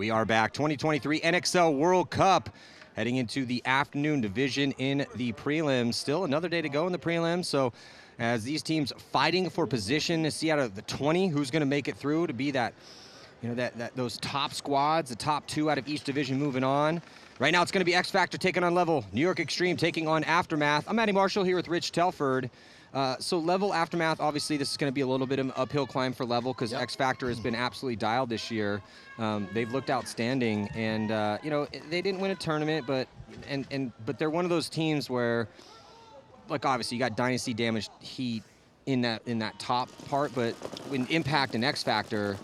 We are back. 2023 NXL World Cup heading into the afternoon division in the prelims. Still another day to go in the prelims. So as these teams fighting for position to see out of the 20 who's going to make it through to be that, those top squads, the top 2 out of each division moving on. Right now it's going to be Xfactor taking on Level, New York Xtreme taking on Aftermath. I'm Matty Marshall here with Rich Telford. So Level, Aftermath, obviously this is going to be a little bit of an uphill climb for Level because Xfactor has been absolutely dialed this year. They've looked outstanding, and they didn't win a tournament, but they're one of those teams where, like, obviously you got dynasty damaged heat in that top part, but when Impact and Xfactor,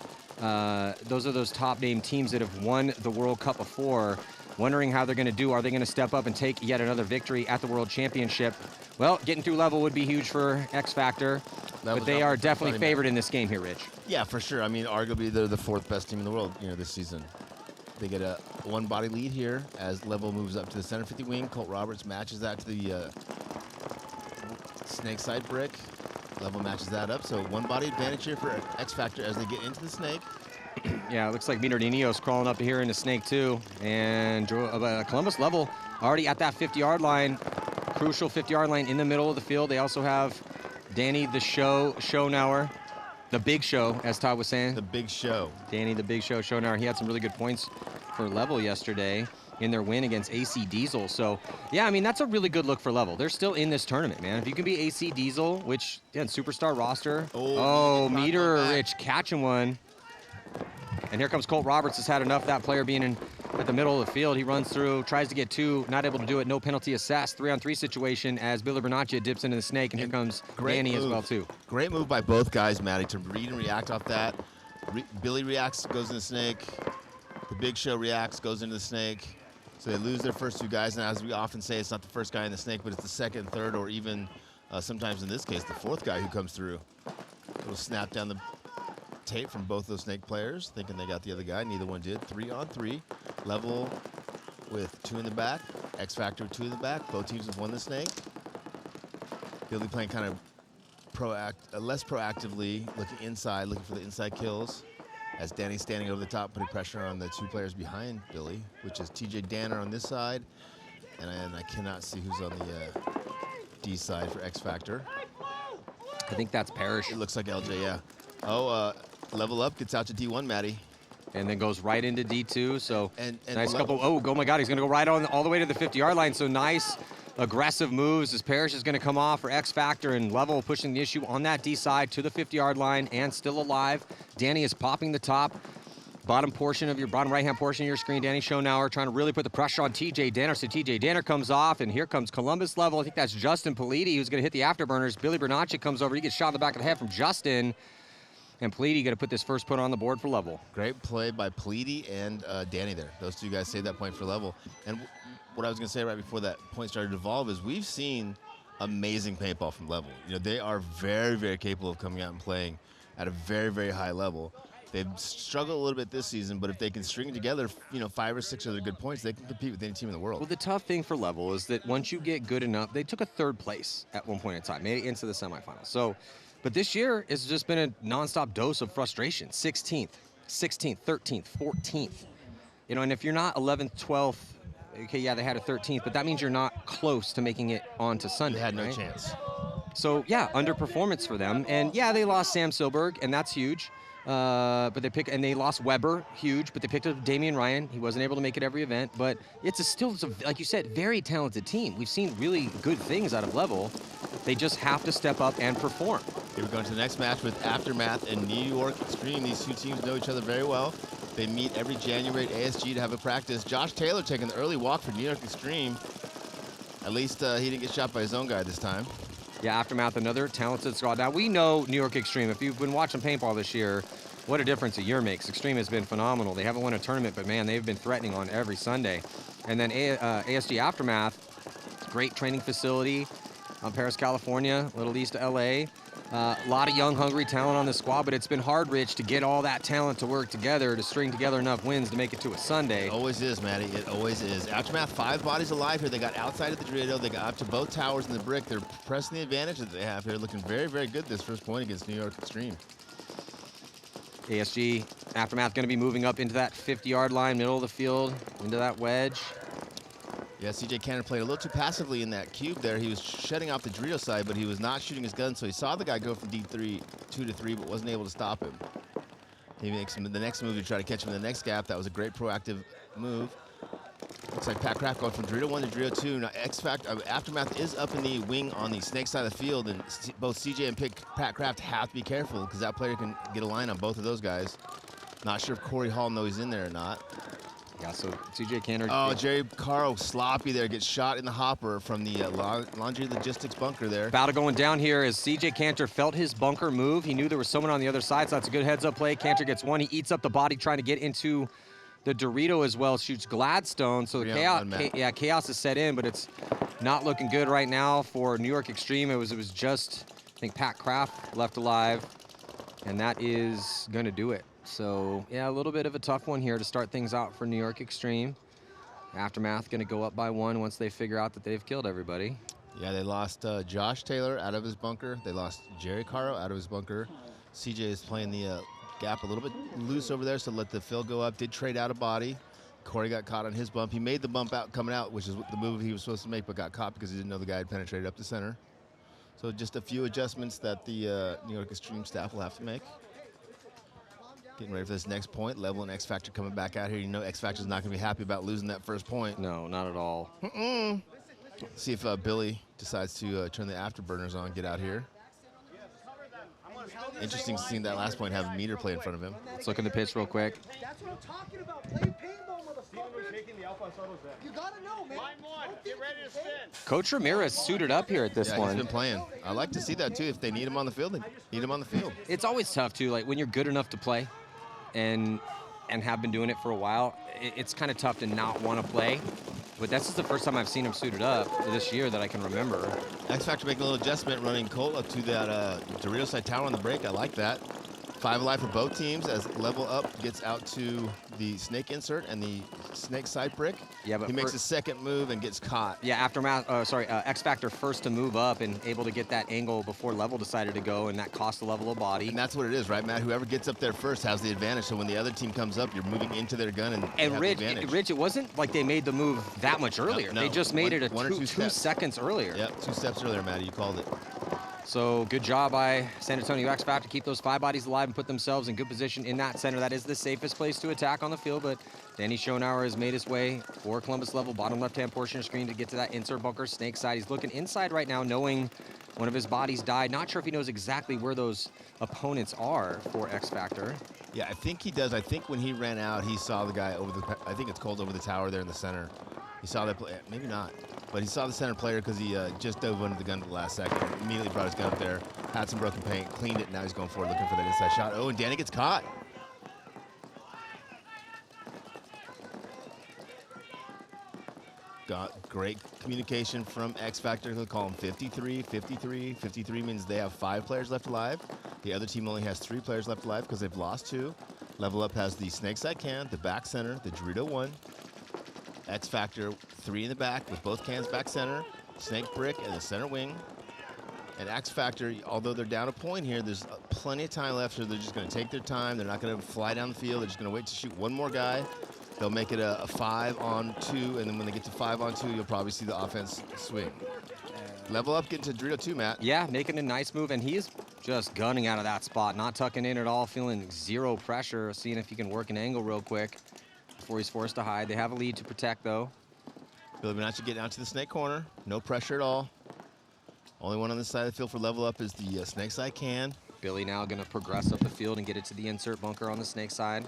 those are those top name teams that have won the World Cup before. Wondering how they're going to do. Are they going to step up and take yet another victory at the World Championship? Well, getting through Level would be huge for Xfactor, but they are definitely favored in this game here, Rich. Yeah, for sure. I mean, arguably they're the 4th best team in the world, this season. They get a one-body lead here as Level moves up to the center 50 wing. Colt Roberts matches that to the snake side brick. Level matches that up, so one-body advantage here for Xfactor as they get into the snake. Yeah, it looks like Minardinio's crawling up here in the snake too. And Columbus Level already at that 50-yard line, crucial 50-yard line in the middle of the field. They also have Danny the Shownauer, the Big Show, as Todd was saying. The Big Show. Danny the Big Show Shownauer. He had some really good points for Level yesterday in their win against AC Diesel. So, yeah, I mean, that's a really good look for Level. They're still in this tournament, man. If you can be AC Diesel, which, again, superstar roster. Oh, Meter Rich catching one. And here comes Colt Roberts. Has had enough of that player being at the middle of the field. He runs through, tries to get 2, not able to do it. No penalty assessed. 3-on-3 situation as Billy Bernaccia dips into the snake, and here comes Danny as well, too. Great move by both guys, Matty, to read and react off that. Billy reacts, goes in the snake. The Big Show reacts, goes into the snake. So they lose their first 2 guys, and as we often say, it's not the first guy in the snake, but it's the 2nd, 3rd, or even sometimes in this case, the 4th guy who comes through. It'll snap down the tape from both those snake players, thinking they got the other guy. Neither one did. 3-on-3. Level with 2 in the back. Xfactor 2 in the back. Both teams have won the snake. Billy playing kind of less proactively, looking inside, looking for the inside kills. As Danny's standing over the top, putting pressure on the 2 players behind Billy, which is TJ Danner on this side, and I cannot see who's on the D side for Xfactor. I think that's Parrish. It looks like LJ, yeah. Oh, Level Up gets out to D1, Matty. And then goes right into D2, so and nice couple. Oh my God, he's going to go right on all the way to the 50-yard line, so nice aggressive moves as Parrish is going to come off for Xfactor, and Level pushing the issue on that D side to the 50-yard line and still alive. Danny is popping the top. Bottom right-hand portion of your screen, Danny Shownauer trying to really put the pressure on TJ Danner. So TJ Danner comes off, and here comes Columbus Level. I think that's Justin Politi who's going to hit the afterburners. Billy Bernaccia comes over. He gets shot in the back of the head from Justin. And Politi going to put this first put on the board for Level. Great play by Politi and Danny there. Those 2 guys saved that point for Level. And what I was going to say right before that point started to evolve is we've seen amazing paintball from Level. They are very, very capable of coming out and playing at a very, very high level. They've struggled a little bit this season, but if they can string together, 5 or 6 other good points, they can compete with any team in the world. Well, the tough thing for Level is that once you get good enough, they took a 3rd place at one point in time, made it into the semifinals. So, but this year has just been a nonstop dose of frustration. 16th, 13th, 14th. And if you're not 11th, 12th, okay, yeah, they had a 13th, but that means you're not close to making it onto Sunday. They had no chance. So, yeah, underperformance for them. And, yeah, they lost Sam Silberg, and that's huge. But they lost Weber, huge, but they picked up Damian Ryan. He wasn't able to make it every event, but it's like you said, very talented team. We've seen really good things out of Level. They just have to step up and perform. Here we go into the next match with Aftermath and New York Xtreme. These 2 teams know each other very well. They meet every January at ASG to have a practice. Josh Taylor taking the early walk for New York Xtreme. At least he didn't get shot by his own guy this time. Yeah, Aftermath, another talented squad. Now, we know New York Xtreme. If you've been watching paintball this year, what a difference a year makes. Xtreme has been phenomenal. They haven't won a tournament, but, man, they've been threatening on every Sunday. And then ASG Aftermath, great training facility on Paris, California, a little east of L.A. A lot of young, hungry talent on the squad, but it's been hard, Rich, to get all that talent to work together, to string together enough wins to make it to a Sunday. It always is, Matty. It always is. Aftermath, 5 bodies alive here. They got outside of the Dorado. They got up to both towers in the brick. They're pressing the advantage that they have here. Looking very, very good this first point against New York Xtreme. ASG Aftermath going to be moving up into that 50-yard line, middle of the field, into that wedge. Yeah, CJ Cantor played a little too passively in that cube there. He was shutting off the Dorito side, but he was not shooting his gun, so he saw the guy go from D3, 2 to 3, but wasn't able to stop him. He makes the next move to try to catch him in the next gap. That was a great proactive move. Looks like Pat Kraft going from Dorito 1 to Dorito 2. Now, Aftermath is up in the wing on the snake side of the field, and both CJ and Pat Kraft have to be careful because that player can get a line on both of those guys. Not sure if Corey Hall knows he's in there or not. Yeah, so CJ Cantor. Oh, Jerry Caro, sloppy there, gets shot in the hopper from the Laundry Logistics bunker there. Battle going down here as CJ Cantor felt his bunker move. He knew there was someone on the other side, so that's a good heads-up play. Cantor gets one. He eats up the body trying to get into the Dorito as well, shoots Gladstone. So the chaos is set in, but it's not looking good right now for New York Xtreme. It was just, I think, Pat Kraft left alive, and that is going to do it. So, yeah, a little bit of a tough one here to start things out for New York Xtreme. Aftermath going to go up by 1 once they figure out that they've killed everybody. Yeah, they lost Josh Taylor out of his bunker. They lost Jerry Caro out of his bunker. CJ is playing the gap a little bit loose over there, so let the fill go up. Did trade out a body. Corey got caught on his bump. He made the bump out coming out, which is the move he was supposed to make, but got caught because he didn't know the guy had penetrated up the center. So just a few adjustments that the New York Xtreme staff will have to make. Getting ready for this next point. Level and Xfactor coming back out here. You know Xfactor's not going to be happy about losing that first point. No, not at all. See if Billy decides to turn the afterburners on, get out here. Interesting seeing that last point have a meter play in front of him. Let's look at the pitch real quick. That's what I'm talking about. Play paintball, motherfucker. You gotta know, man. Line 1, get ready to spin. Coach Ramirez suited up here at this Yeah, one. he's been playing. I like to see that too. If they need him on the field, they need him on the field. It's always tough too, like when you're good enough to play and have been doing it for a while, it's kind of tough to not want to play. But that's just the first time I've seen him suited up this year that I can remember. Xfactor making a little adjustment, running Colt up to that Dorito side tower on the break. I like that. 5 alive for both teams as Level Up gets out to the snake insert and the snake side brick. Yeah, but he makes a second move and gets caught. Yeah, Xfactor first to move up and able to get that angle before Level decided to go, and that cost a level of body. And that's what it is, right, Matt? Whoever gets up there first has the advantage. So when the other team comes up, you're moving into their gun and have the advantage. Rich, it wasn't like they made the move that much earlier. No, they just made it one or two 2 seconds earlier. Yep, 2 steps earlier, Matty. You called it. So good job by San Antonio Xfactor to keep those 5 bodies alive and put themselves in good position in that center. That is the safest place to attack on the field, but Danny Schonauer has made his way for Columbus Level, bottom left-hand portion of the screen to get to that insert bunker snake side. He's looking inside right now, knowing one of his bodies died. Not sure if he knows exactly where those opponents are for Xfactor. Yeah, I think he does. I think when he ran out, he saw the guy over the, I think it's called over the tower there in the center. He saw that, maybe not, but he saw the center player because he just dove under the gun at the last second. Immediately brought his gun up there, had some broken paint, cleaned it, and now he's going forward looking for that inside shot. Oh, and Danny gets caught. Got great communication from Xfactor. They'll call him 53, 53. 53 means they have 5 players left alive. The other team only has 3 players left alive because they've lost 2. Level Up has the snake side can, the back center, the Dorito 1. Xfactor 3 in the back with both cans back center, snake brick, and the center wing. And Xfactor, although they're down a point here, there's plenty of time left, so they're just going to take their time. They're not going to fly down the field. They're just going to wait to shoot one more guy. They'll make it a 5-on-2, and then when they get to 5-on-2, you'll probably see the offense swing. Level Up getting to Dorito 2, Matt. Yeah, making a nice move, and he is just gunning out of that spot, not tucking in at all, feeling 0 pressure, seeing if he can work an angle real quick before he's forced to hide. They have a lead to protect, though. Billy Bonacci getting out to the snake corner. No pressure at all. Only one on this side of the field for Level Up is the snake side can. Billy now going to progress up the field and get it to the insert bunker on the snake side.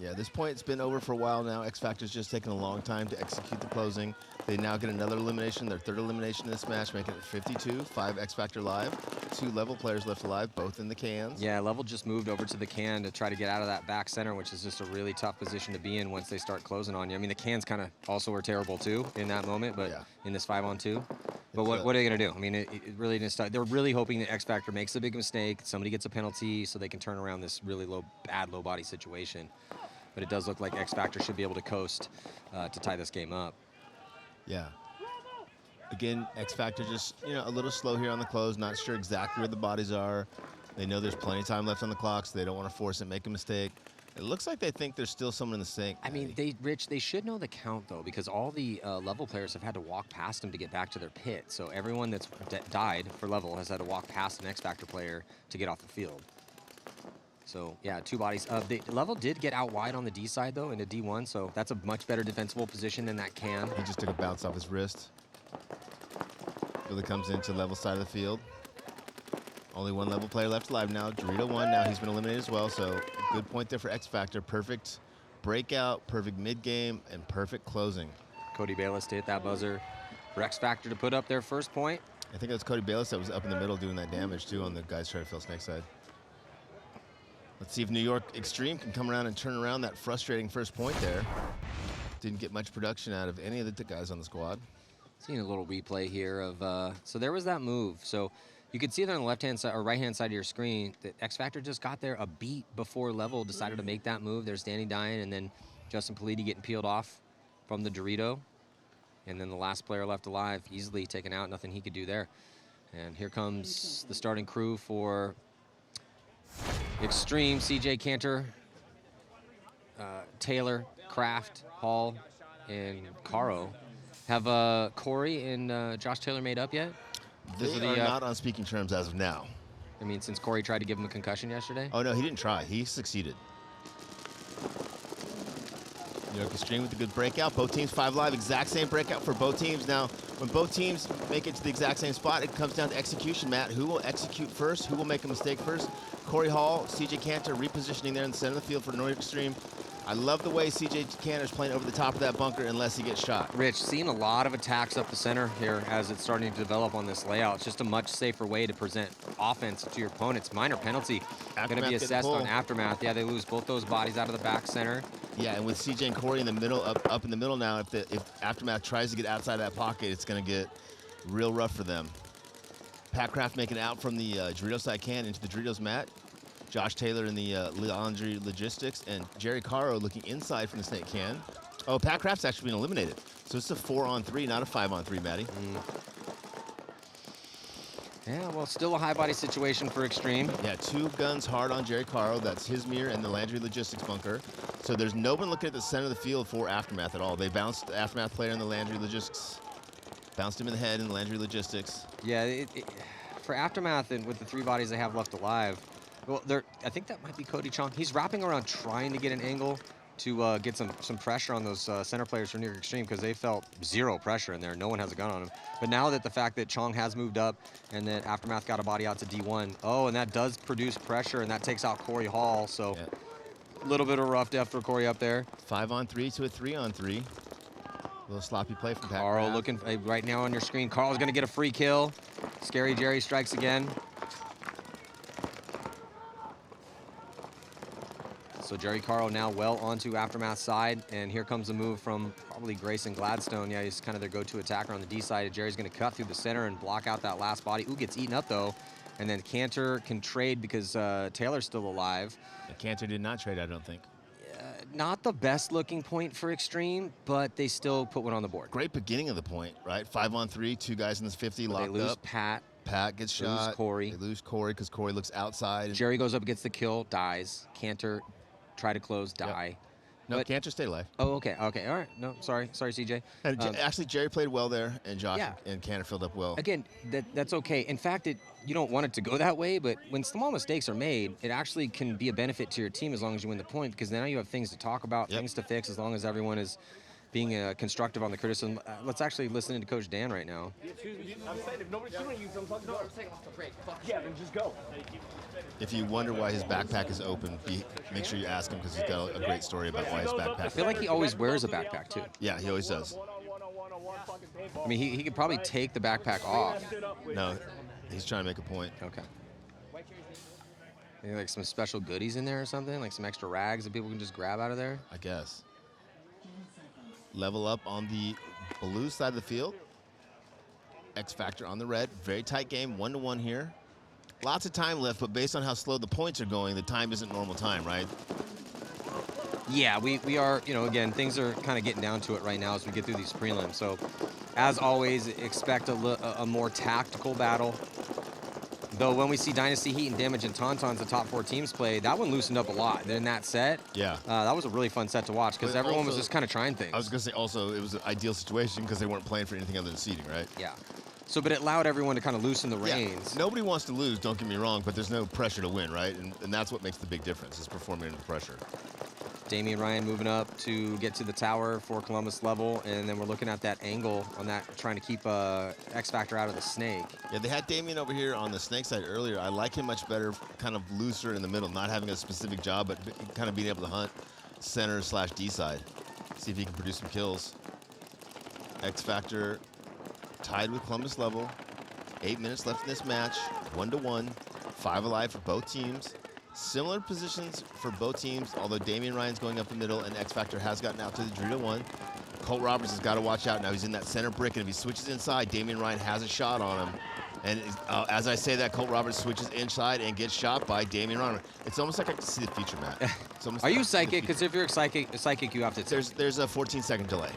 Yeah, this point it's been over for a while now. Xfactor's just taking a long time to execute the closing. They now get another elimination, their 3rd elimination in this match, making it 52. 5 Xfactor live, 2 Level players left alive, both in the cans. Yeah, Level just moved over to the can to try to get out of that back center, which is just a really tough position to be in once they start closing on you. I mean, the cans kind of also were terrible too in that moment, but yeah, in this 5-on-2. But what are they going to do? I mean, it really didn't start. They're really hoping that Xfactor makes a big mistake, somebody gets a penalty so they can turn around this really bad low body situation. But it does look like Xfactor should be able to coast to tie this game up. Yeah. Again, Xfactor just, a little slow here on the close, not sure exactly where the bodies are. They know there's plenty of time left on the clock, so they don't want to force it, make a mistake. It looks like they think there's still someone in the sink. I mean, Rich, they should know the count, though, because all the level players have had to walk past them to get back to their pit. So everyone that's died for level has had to walk past an Xfactor player to get off the field. So, yeah, 2 bodies. The level did get out wide on the D side, though, into D1, so that's a much better defensible position than that can. He just took a bounce off his wrist. Billy comes into level side of the field. Only 1 level player left alive now. Dorito 1 now. He's been eliminated as well, so good point there for Xfactor. Perfect breakout, perfect mid-game, and perfect closing. Cody Bayless to hit that buzzer for Xfactor to put up their first point. I think it was Cody Bayless that was up in the middle doing that damage, too, on the guys trying to fill snake side. Let's see if New York Xtreme can come around and turn around that frustrating first point there. Didn't get much production out of any of the guys on the squad. Seeing a little replay here of, so there was that move. So you could see there on the left-hand side or right-hand side of your screen that Xfactor just got there a beat before level decided to make that move. There's Danny dying, and then Justin Politi getting peeled off from the Dorito. And then the last player left alive, easily taken out, nothing he could do there. And here comes the starting crew for Xtreme. CJ Cantor, Taylor, Kraft, Hall, and Caro. Have Corey and Josh Taylor made up yet? They are not on speaking terms as of now. I mean, since Corey tried to give him a concussion yesterday? Oh, no, he didn't try. He succeeded. New York Xtreme with a good breakout. Both teams 5 live. Exact same breakout for both teams. Now, when both teams make it to the exact same spot, it comes down to execution, Matt. Who will execute first? Who will make a mistake first? Corey Hall, CJ Cantor repositioning there in the center of the field for New York Xtreme. I love the way CJ Cantor's playing over the top of that bunker unless he gets shot. Rich, seeing a lot of attacks up the center here as it's starting to develop on this layout. It's just a much safer way to present offense to your opponents. Minor penalty going to be assessed on Aftermath. Yeah, they lose both those bodies out of the back center. Yeah, and with CJ and Corey in the middle, up in the middle now, if Aftermath tries to get outside that pocket, it's going to get real rough for them. Pat Kraft making it out from the Doritos side can into the Doritos mat. Josh Taylor in the Laundry Logistics, and Jerry Caro looking inside from the snake can. Oh, Pat Kraft's actually been eliminated. So it's a 4-on-3, not a 5-on-3, Matty. Yeah, well, still a high body situation for Xtreme. Yeah, 2 guns hard on Jerry Caro. That's his mirror and the Landry Logistics bunker. So there's no one looking at the center of the field for Aftermath at all. They bounced the Aftermath player in the Landry Logistics. Bounced him in the head in the Landry Logistics. Yeah, for Aftermath and with the 3 bodies they have left alive, well, I think that might be Cody Chong. He's wrapping around trying to get an angle to get some pressure on those center players from New York Xtreme because they felt 0 pressure in there. No one has a gun on him. But now that the fact that Chong has moved up and that Aftermath got a body out to D1, and that does produce pressure, and that takes out Corey Hall. So a little bit of rough death for Corey up there. 5-on-3 to a 3-on-3. A little sloppy play from Pat Carl Kraft. looking right now on your screen. Carl's going to get a free kill. Scary Jerry strikes again. So Jerry Caro now well onto Aftermath's side, and here comes the move from probably Grayson Gladstone. Yeah, he's kind of their go-to attacker on the D side. Jerry's going to cut through the center and block out that last body. Ooh, gets eaten up, though. And then Cantor can trade because Taylor's still alive. Cantor did not trade, I don't think. Not the best-looking point for Xtreme, but they still put one on the board. Great beginning of the point, right? 5-on-3, 2 guys in this 50 locked up. They lose Pat. Pat gets shot. Lose Corey. They lose Corey because Corey looks outside. Jerry goes up, gets the kill, dies. Cantor try to close, die. No, but Cantor stay alive. Oh, okay, all right. No, sorry, CJ. And actually, Jerry played well there, and Josh and Cantor filled up well. Again, that's okay. In fact, you don't want it to go that way, but when small mistakes are made, it actually can be a benefit to your team as long as you win the point, because now you have things to talk about, things to fix, as long as everyone is being constructive on the criticism. Let's actually listen to Coach Dan right now. Excuse me, I'm saying if nobody's shooting you, I'm taking off the break. Yeah, then just go. If you wonder why his backpack is open, make sure you ask him because he's got a great story about why his backpack. I feel like he always wears a backpack too. Yeah, he always does. I mean, he could probably take the backpack off. No, he's trying to make a point. Okay. Maybe like some special goodies in there or something, like some extra rags that people can just grab out of there. I guess. Level up on the blue side of the field. Xfactor on the red. Very tight game, 1-1 here. Lots of time left, but based on how slow the points are going, the time isn't normal time, right? Yeah, we are, again, things are kind of getting down to it right now as we get through these prelims. So, as always, expect a more tactical battle. Though when we see Dynasty Heat and Damage and Tauntauns, the top 4 teams play, that one loosened up a lot. In that set, that was a really fun set to watch because everyone was just kind of trying things. I was going to say also it was an ideal situation because they weren't playing for anything other than seeding, right? Yeah. So, but it allowed everyone to kind of loosen the reins. Nobody wants to lose, don't get me wrong, but there's no pressure to win, right? And that's what makes the big difference, is performing under pressure. Damian Ryan moving up to get to the tower for Columbus level, and then we're looking at that angle on that, trying to keep Xfactor out of the snake. Yeah, they had Damian over here on the snake side earlier. I like him much better, kind of looser in the middle, not having a specific job, but kind of being able to hunt center/D side. See if he can produce some kills. Xfactor tied with Columbus level. 8 minutes left in this match. 1-1. 5 alive for both teams. Similar positions for both teams, although Damian Ryan's going up the middle and Xfactor has gotten out to the Dorito 1. Colt Roberts has got to watch out now. He's in that center brick, and if he switches inside, Damian Ryan has a shot on him. And as I say that, Colt Roberts switches inside and gets shot by Damian Ryan. It's almost like I can see the future, Matt. Are you psychic? Because if you're psychic, you have to. There's a 14-second delay.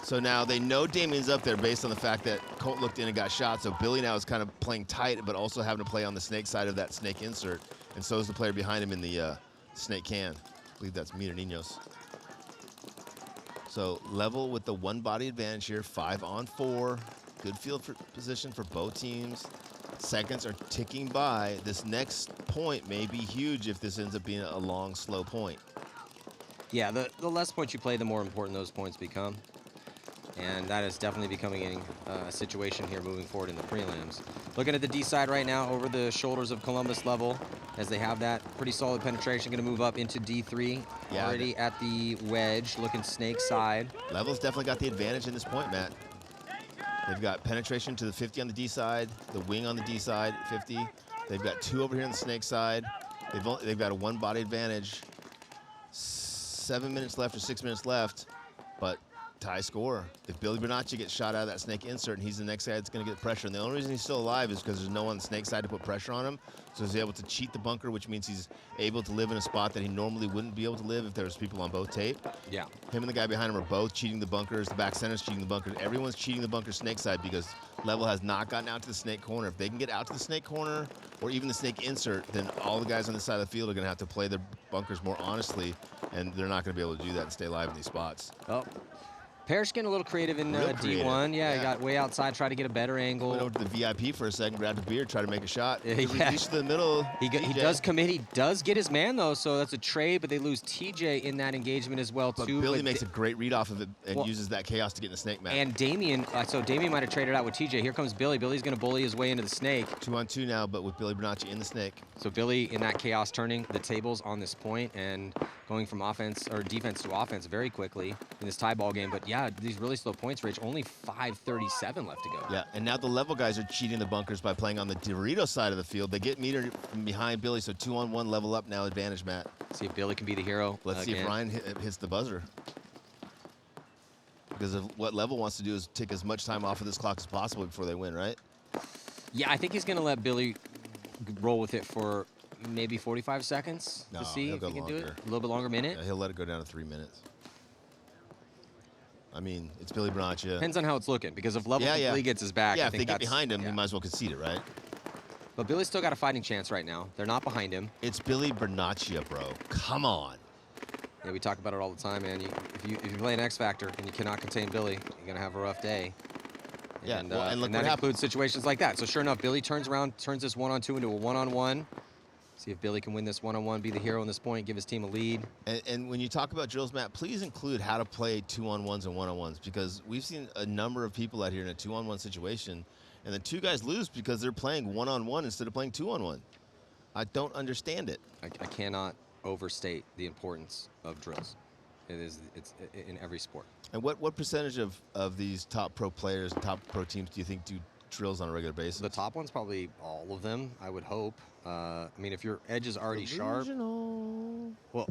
So now they know Damian's up there based on the fact that Colt looked in and got shot. So Billy now is kind of playing tight, but also having to play on the snake side of that snake insert. And so is the player behind him in the snake can. I believe that's Mina Ninos. So level with the one body advantage here, 5-on-4. Good field position for both teams. Seconds are ticking by. This next point may be huge if this ends up being a long, slow point. Yeah, the less points you play, the more important those points become. And that is definitely becoming a situation here moving forward in the prelims. Looking at the D side right now over the shoulders of Columbus level as they have that pretty solid penetration. Going to move up into D3. Yeah, already at the wedge, looking snake side. Level's definitely got the advantage in this point, Matt. They've got penetration to the 50 on the D side, the wing on the D side, 50. They've got 2 over here on the snake side. They've got a one body advantage. 7 minutes left or 6 minutes left, but tie score. If Billy Bernacchi gets shot out of that snake insert and he's the next guy that's going to get pressure, and the only reason he's still alive is because there's no one on the snake side to put pressure on him, so he's able to cheat the bunker, which means he's able to live in a spot that he normally wouldn't be able to live if there was people on both tape. Yeah. Him and the guy behind him are both cheating the bunkers. The back center's cheating the bunkers. Everyone's cheating the bunker snake side because Level has not gotten out to the snake corner. If they can get out to the snake corner or even the snake insert, then all the guys on this side of the field are going to have to play their bunkers more honestly, and they're not going to be able to do that and stay alive in these spots. Oh. Parrish getting a little creative in D1. Yeah, he got way outside, tried to get a better angle. Went over to the VIP for a second, grabbed a beer, tried to make a shot. Yeah. Reached to the middle. He does commit. He does get his man, though, so that's a trade, but they lose TJ in that engagement as well, too. Billy makes a great read off of it and uses that chaos to get in the snake match. And Damian, so Damian might have traded out with TJ. Here comes Billy. Billy's going to bully his way into the snake. 2-on-2 now, but with Billy Bernacchi in the snake. So Billy in that chaos turning the tables on this point and going from offense or defense to offense very quickly in this tie ball game. But yeah, these really slow points, Rich. Only 5:37 left to go. Yeah, and now the Level guys are cheating the bunkers by playing on the Dorito side of the field. They get meter from behind Billy, so 2-on-1 Level up now, advantage, Matt. See if Billy can be the hero. Let's see if Ryan hits the buzzer. Because of what Level wants to do is take as much time off of this clock as possible before they win, right? Yeah, I think he's going to let Billy roll with it for maybe 45 seconds to see if he can do it. A little bit longer minute. Yeah, he'll let it go down to 3 minutes. I mean, it's Billy Bernacchi. Depends on how it's looking, because if Level completely gets his back, yeah, I if think they get behind him, he might as well concede it, right? But Billy's still got a fighting chance right now. They're not behind him. It's Billy Bernacchi, bro. Come on. Yeah, we talk about it all the time, man. If you play an Xfactor and you cannot contain Billy, you're gonna have a rough day. Yeah, and, and look and that includes situations like that. So sure enough, Billy turns around, turns this 1-on-2 into a 1-on-1. See if Billy can win this 1-on-1, be the hero in this point, give his team a lead. And when you talk about drills, Matt, please include how to play 2-on-1s and 1-on-1s, because we've seen a number of people out here in a 2-on-1 situation, and the 2 guys lose because they're playing 1-on-1 instead of playing 2-on-1. I don't understand it. I cannot overstate the importance of drills. It's in every sport. And what percentage of these top pro players and top pro teams do you think do drills on a regular basis? The top ones, probably all of them, I would hope. I mean, if your edge is already sharp.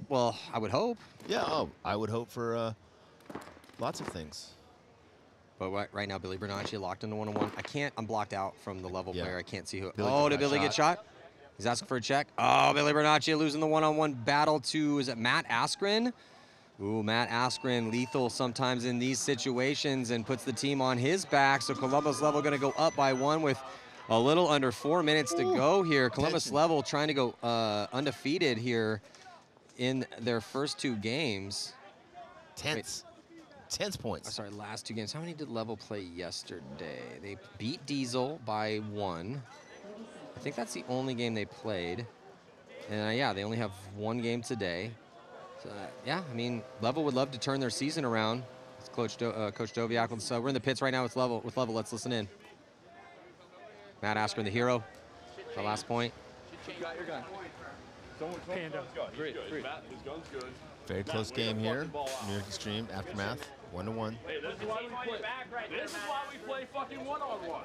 Well, I would hope. Yeah, I would hope for lots of things. But right now, Billy Bernacchi locked into 1-on-1. I'm blocked out from the Level player. I can't see who. Did Billy get shot? He's asking for a check. Oh, Billy Bernacchi losing the 1-on-1 battle to, is it Matt Askren? Ooh, Matt Askren, lethal sometimes in these situations and puts the team on his back. So Columbus Level going to go up by 1 with A little under 4 minutes to go here. Columbus Tension. Level trying to go undefeated here in their first 2 games. Tense. Tense points. Sorry, last 2 games. How many did Level play yesterday? They beat Diesel by 1. I think that's the only game they played. And yeah, they only have 1 game today. So, yeah, I mean, Level would love to turn their season around. It's Coach Doviak. So we're in the pits right now with Level. Let's listen in. Matt Askren, the hero. The last point. You got your gun. Panda. Great. Matt, his gun's good. Very close game here. New York Xtreme, Aftermath, 1-1. Hey, this is why we play fucking one-on-one.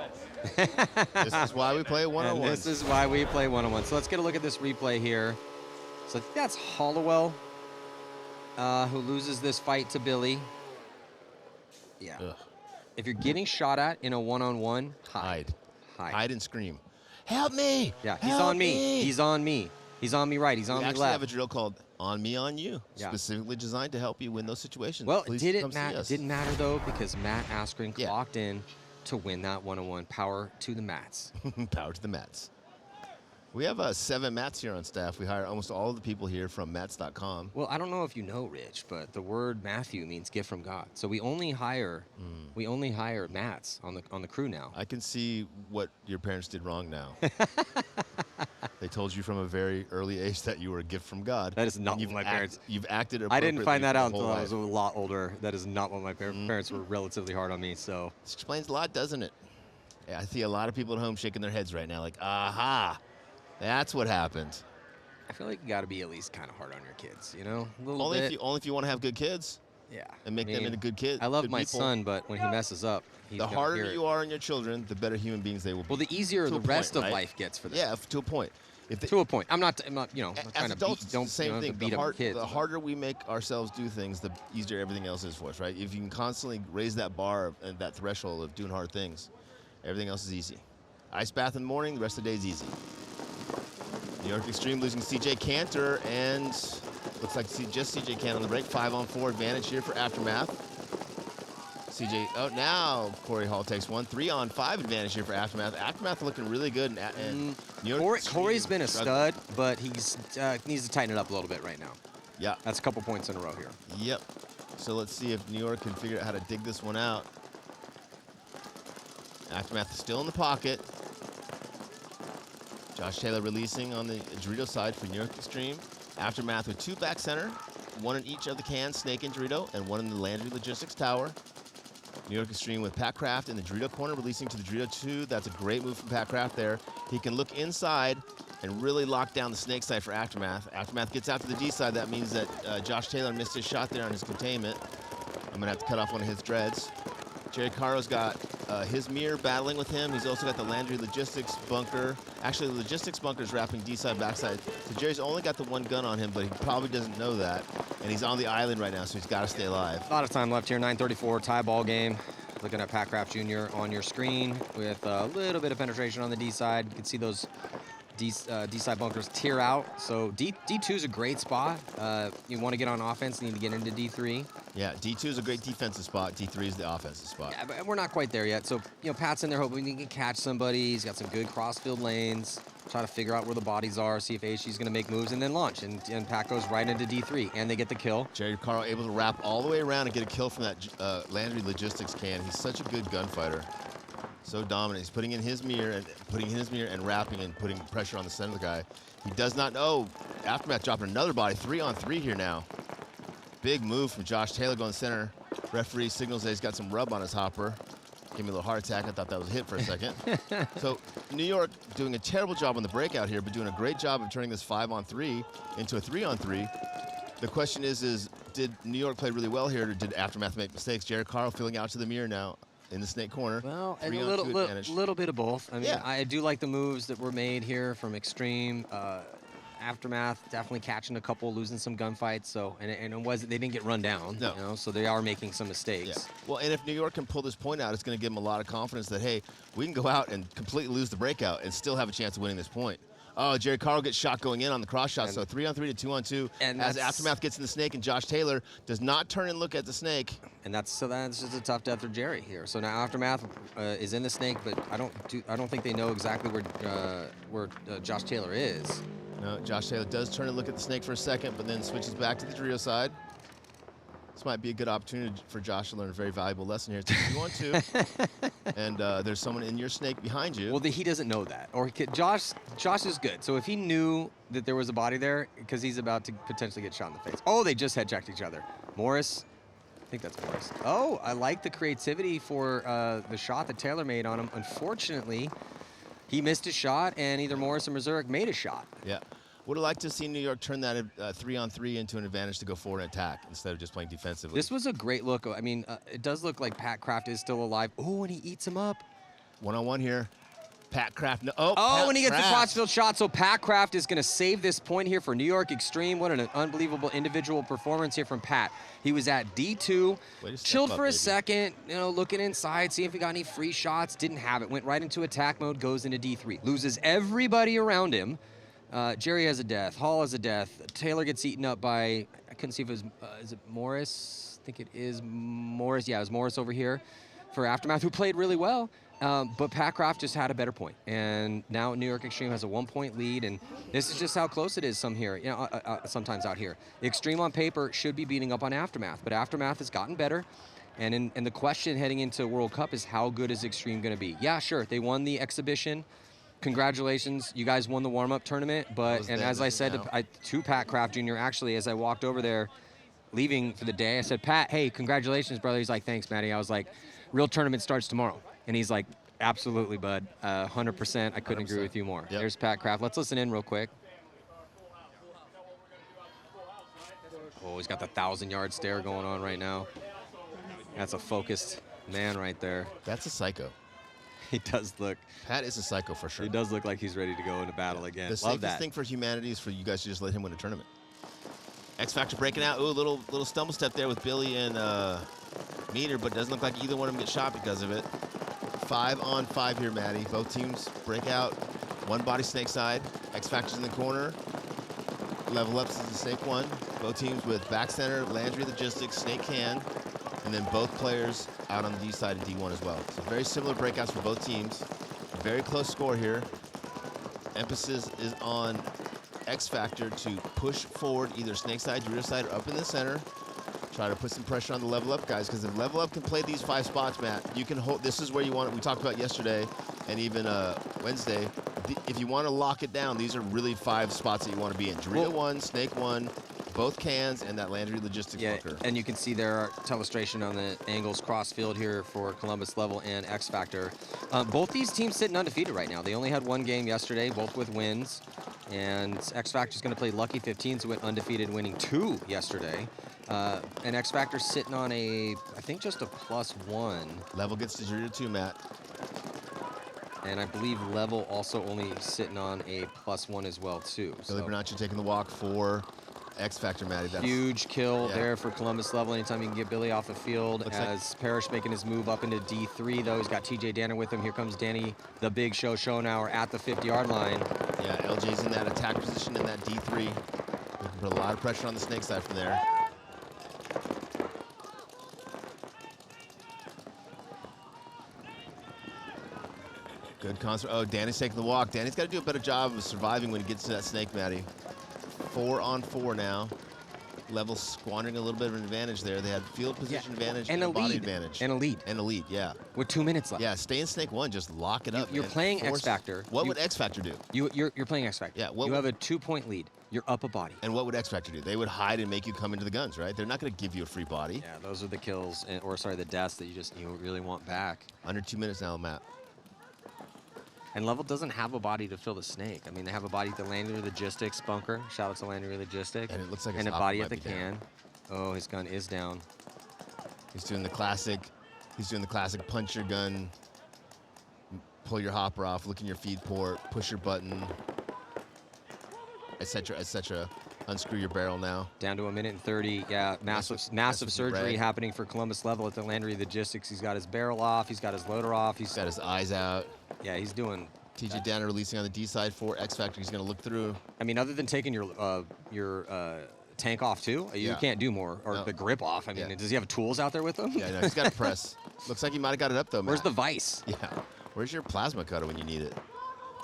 This is why we play one-on-one. And this is why we play one-on-one. So let's get a look at this replay here. So I think that's Hollowell who loses this fight to Billy. Yeah. Ugh. If you're getting shot at in a one-on-one, hide. Hide and scream. Help me! Yeah, he's Help on me. He's on me. He's on me right. He's on We me actually left. have a drill called On Me, On You, Yeah. specifically designed to help you win those situations. Well, Please it come see us. didn't matter, though, because Matt Askren Yeah. clocked in to win that one-on-one. Power to the mats. Power to the mats. We have 7 mats here on staff. We hire almost all of the people here from mats.com. Well, I don't know if you know, Rich, but the word Matthew means gift from God. So we only hire mats on the crew now. I can see what your parents did wrong now. They told you from a very early age that you were a gift from God. That is not and what my parents. You've acted I appropriately. didn't find that your out whole until I life. was a lot older. That is not what my parents were relatively hard on me. So This explains a lot, doesn't it? Yeah, I see a lot of people at home shaking their heads right now like, aha, that's what happened. I feel like you got to be at least kind of hard on your kids, you know, a little Only bit. if you want to have good kids Yeah. and make I them mean, into good kids. I love good my people. son, but when he messes up, he's The gonna harder hear it. you are on your children, the better human beings they will be. Well, the easier To the a point, rest of right? life gets for them. Yeah, to a point. If they, To a point. I'm not, you know, I'm not as trying to adults, beat, it's don't, the same you know, thing. to beat The, up kids. the harder we make ourselves do things, the easier everything else is for us, right? If you can constantly raise that bar and that threshold of doing hard things, everything else is easy. Ice bath in the morning, the rest of the day is easy. New York Xtreme losing CJ Cantor, and looks like just CJ Cantor on the break. 5-on-4 advantage here for Aftermath. CJ, oh, now Corey Hall takes one. 3-on-5 advantage here for Aftermath. Aftermath looking really good. And New York Corey's Xtreme been a struggling. stud, but he's needs to tighten it up a little bit right now. Yeah. That's a couple points in a row here. Yep. So let's see if New York can figure out how to dig this one out. Aftermath is still in the pocket. Josh Taylor releasing on the Dorito side for New York Xtreme. Aftermath with 2 back center, 1 in each of the cans, Snake and Dorito, and 1 in the Landry Logistics Tower. New York Xtreme with Pat Kraft in the Dorito corner, releasing to the Dorito 2. That's a great move from Pat Kraft there. He can look inside and really lock down the Snake side for Aftermath. Aftermath gets out to the D side. That means that Josh Taylor missed his shot there on his containment. I'm going to have to cut off one of his dreads. Jerry Caro's got his mirror battling with him. He's also got the Landry Logistics bunker. Actually, the Logistics bunker's wrapping D-side, backside. So Jerry's only got the 1 gun on him, but he probably doesn't know that. And he's on the island right now, so he's got to stay alive. A lot of time left here, 9:34, tie ball game. Looking at Pat Kraft Jr. on your screen with a little bit of penetration on the D side. You can see those D side bunkers tear out. So D2 is a great spot. You want to get on offense, you need to get into D3. Yeah, D2 is a great defensive spot. D3 is the offensive spot. Yeah, but we're not quite there yet. So, you know, Pat's in there hoping he can catch somebody. He's got some good cross-field lanes. Try to figure out where the bodies are, see if HG's going to make moves, and then launch. And Pat goes right into D3, and they get the kill. Jerry Caro able to wrap all the way around and get a kill from that Landry Logistics can. He's such a good gunfighter. So dominant. He's putting in his mirror and wrapping and putting pressure on the center of the guy. He does not know. Aftermath dropping another body. 3-on-3 here now. Big move from Josh Taylor going center. Referee signals that he's got some rub on his hopper. Gave me a little heart attack. I thought that was a hit for a second. So New York doing a terrible job on the breakout here, but doing a great job of turning this 5-on-3 into a 3-on-3. The question is did New York play really well here, or did Aftermath make mistakes? Jared Carl filling out to the mirror now in the Snake corner. Well, a 3-on-2 advantage. little bit of both. I mean, Yeah. I do like the moves that were made here from Xtreme. Aftermath definitely catching a couple, losing some gunfights. So, and they didn't get run down. No. You know, so they are making some mistakes. Yeah. Well, and if New York can pull this point out, it's going to give them a lot of confidence that, hey, we can go out and completely lose the breakout and still have a chance of winning this point. Oh, Jerry Carl gets shot going in on the cross shot. So 3-on-3 to 2-on-2. And as Aftermath gets in the snake, and Josh Taylor does not turn and look at the snake. And that's just a tough death for Jerry here. So now Aftermath is in the snake, but I don't think they know exactly where Josh Taylor is. No, Josh Taylor does turn and look at the snake for a second, but then switches back to the trio side. This might be a good opportunity for Josh to learn a very valuable lesson here. It's 2-on-2, and there's someone in your snake behind you. Well, he doesn't know that. Or Josh is good. So if he knew that there was a body there, because he's about to potentially get shot in the face. Oh, they just head checked each other. Morris, I think that's Morris. Oh, I like the creativity for the shot that Taylor made on him. Unfortunately, he missed a shot, and either Morris or Mazurek made a shot. Yeah. Would have liked to see New York turn that 3-on-3 into an advantage to go forward and attack instead of just playing defensively. This was a great look. I mean, it does look like Pat Kraft is still alive. Oh, and he eats him up. 1-on-1 here. Pat Kraft. No, and he gets the crossfield shot. So Pat Kraft is going to save this point here for New York Xtreme. What an unbelievable individual performance here from Pat. He was at D2, chilled for a second, looking inside, see if he got any free shots. Didn't have it. Went right into attack mode, goes into D3. Loses everybody around him. Jerry has a death. Hall has a death. Taylor gets eaten up by, I couldn't see if it was, is it Morris? I think it is Morris. Yeah, it was Morris over here for Aftermath, who played really well. But Pat Kraft just had a better point. And now New York Xtreme has a 1-point lead, and this is just how close it is sometimes out here. Xtreme on paper should be beating up on Aftermath, but Aftermath has gotten better. And the question heading into World Cup is, how good is Xtreme going to be? Yeah, sure, they won the exhibition. Congratulations, you guys won the warm-up tournament. But, and as I said to Pat Kraft Jr., actually, as I walked over there leaving for the day, I said, Pat, hey, congratulations, brother. He's like, thanks, Matty. I was like, real tournament starts tomorrow. And he's like, absolutely, bud. 100%. I couldn't agree with you more. Yep. There's Pat Kraft. Let's listen in real quick. Oh, he's got the 1,000-yard stare going on right now. That's a focused man right there. That's a psycho. He does look. Pat is a psycho for sure. He does look like he's ready to go into battle again. The safest thing for humanity is for you guys to just let him win a tournament. Xfactor breaking out. Ooh, little stumble step there with Billy and Meter, but doesn't look like either one of them get shot because of it. 5-on-5 here, Maddie. Both teams break out. One body snake side. Xfactor's in the corner. Level ups is the snake one. Both teams with back center, Landry Logistics, snake can, and then both players out on the D side and D1 as well. So very similar breakouts for both teams. Very close score here. Emphasis is on Xfactor to push forward either snake side, rear side, or up in the center. Try to put some pressure on the level up guys, because if level up can play these 5 spots, Matt, you can hold. This is where you want it. We talked about yesterday and even Wednesday. If you want to lock it down, these are really 5 spots that you want to be in. Dorito 1, Snake 1, both cans, and that Landry Logistics bunker. And you can see their telestration on the angles cross field here for Columbus Level and Xfactor. Both these teams sitting undefeated right now. They only had 1 game yesterday, both with wins. And Xfactor's going to play Lucky 15s, who went undefeated, winning 2 yesterday. And Xfactor's sitting on I think just a +1. Level gets to Dorito 2, Matt. And I believe Level also only sitting on a +1 as well, too. Billy Bernacci taking the walk for Xfactor, Matty. That's huge kill there for Columbus Level. Anytime you can get Billy off the field. As Parrish making his move up into D3, though. He's got TJ Danner with him. Here comes Danny, the Big Show Schoenauer at the 50-yard line. Yeah, LJ's in that attack position in that D3. We can put a lot of pressure on the snake side from there. Good concert. Oh, Danny's taking the walk. Danny's got to do a better job of surviving when he gets to that snake, Matty. 4-on-4 now. Level squandering a little bit of an advantage there. They had field position advantage and a body advantage. And a lead. And a lead, yeah. With 2 minutes left. Yeah, stay in snake 1. Just lock it up. You're playing Xfactor. What would Xfactor do? You're playing Xfactor. Yeah. You have a 2-point lead. You're up a body. And what would Xfactor do? They would hide and make you come into the guns, right? They're not going to give you a free body. Yeah, those are the kills, the deaths that you really want back. Under 2 minutes now, Matt. And Level doesn't have a body to fill the snake. I mean, they have a body at the Landry Logistics bunker. Shout out to Landry Logistics. And it looks like a body at the can. Oh, his gun is down. He's doing the classic. He's doing the classic punch your gun, pull your hopper off, look in your feed port, push your button, etc., etc. Unscrew your barrel now. Down to 1 minute and 30. Yeah, massive surgery happening for Columbus Level at the Landry Logistics. He's got his barrel off. He's got his loader off. He's got his eyes out. Yeah, he's doing TJ Danner releasing on the D side for Xfactor. He's going to look through. I mean, other than taking your tank off too, you can't do more, or the grip off. I mean, does he have tools out there with him? Yeah, no, he's got a press. Looks like he might have got it up though, Matt. Where's the vise? Yeah, where's your plasma cutter when you need it?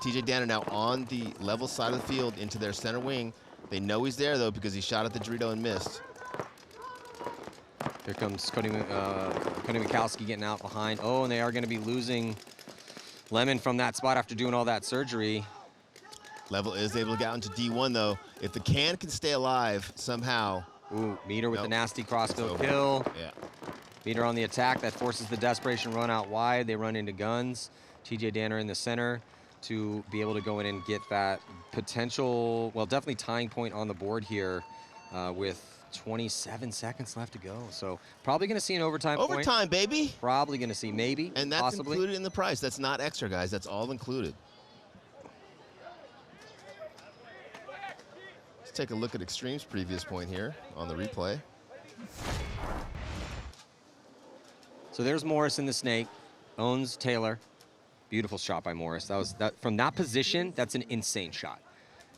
TJ Danner now on the level side of the field into their center wing. They know he's there though because he shot at the Dorito and missed. Here comes Cody Mikowski getting out behind. Oh, and they are going to be losing Lemon from that spot after doing all that surgery. Level is able to get out into D1 though. If the can stay alive somehow. Ooh, Meter with the nasty crossfield kill. Yeah. Meter on the attack. That forces the desperation run out wide. They run into guns. TJ Danner in the center to be able to go in and get that potential, well, definitely tying point on the board here with 27 seconds left to go. So probably going to see an overtime point. Overtime, baby. Probably going to see maybe, and that's possibly included in the price. That's not extra, guys. That's all included. Let's take a look at Xtreme's previous point here on the replay. So there's Morris in the snake, owns Taylor. Beautiful shot by Morris. That from that position, that's an insane shot.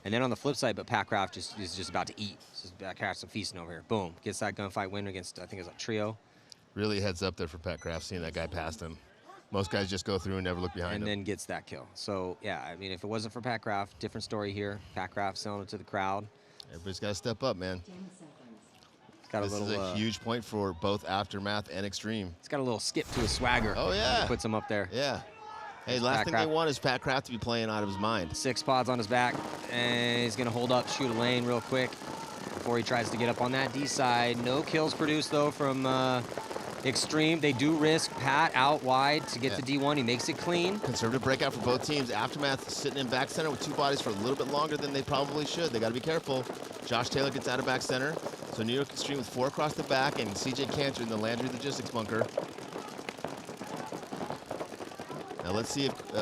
And then on the flip side, but Patcraft is just about to eat. Patcraft's some feasting over here. Boom, gets that gunfight win against, I think it's a trio. Really heads up there for Patcraft, seeing that guy past him. Most guys just go through and never look behind him. And then gets that kill. So yeah, I mean, if it wasn't for Patcraft, different story here. Patcraft selling it to the crowd. Everybody's got to step up, man. This is a huge point for both Aftermath and Xtreme. It's got a little skip to his swagger. Oh, yeah. Puts him up there. Yeah. Hey, last thing they want is Patcraft to be playing out of his mind. 6 pods on his back, and he's going to hold up, shoot a lane real quick before he tries to get up on that D side. No kills produced, though, from Xtreme. They do risk Pat out wide to get to D1. He makes it clean. Conservative breakout for both teams. Aftermath sitting in back center with 2 bodies for a little bit longer than they probably should. They got to be careful. Josh Taylor gets out of back center. So New York Xtreme with 4 across the back, and CJ Cantor in the Landry Logistics bunker. Now let's see if New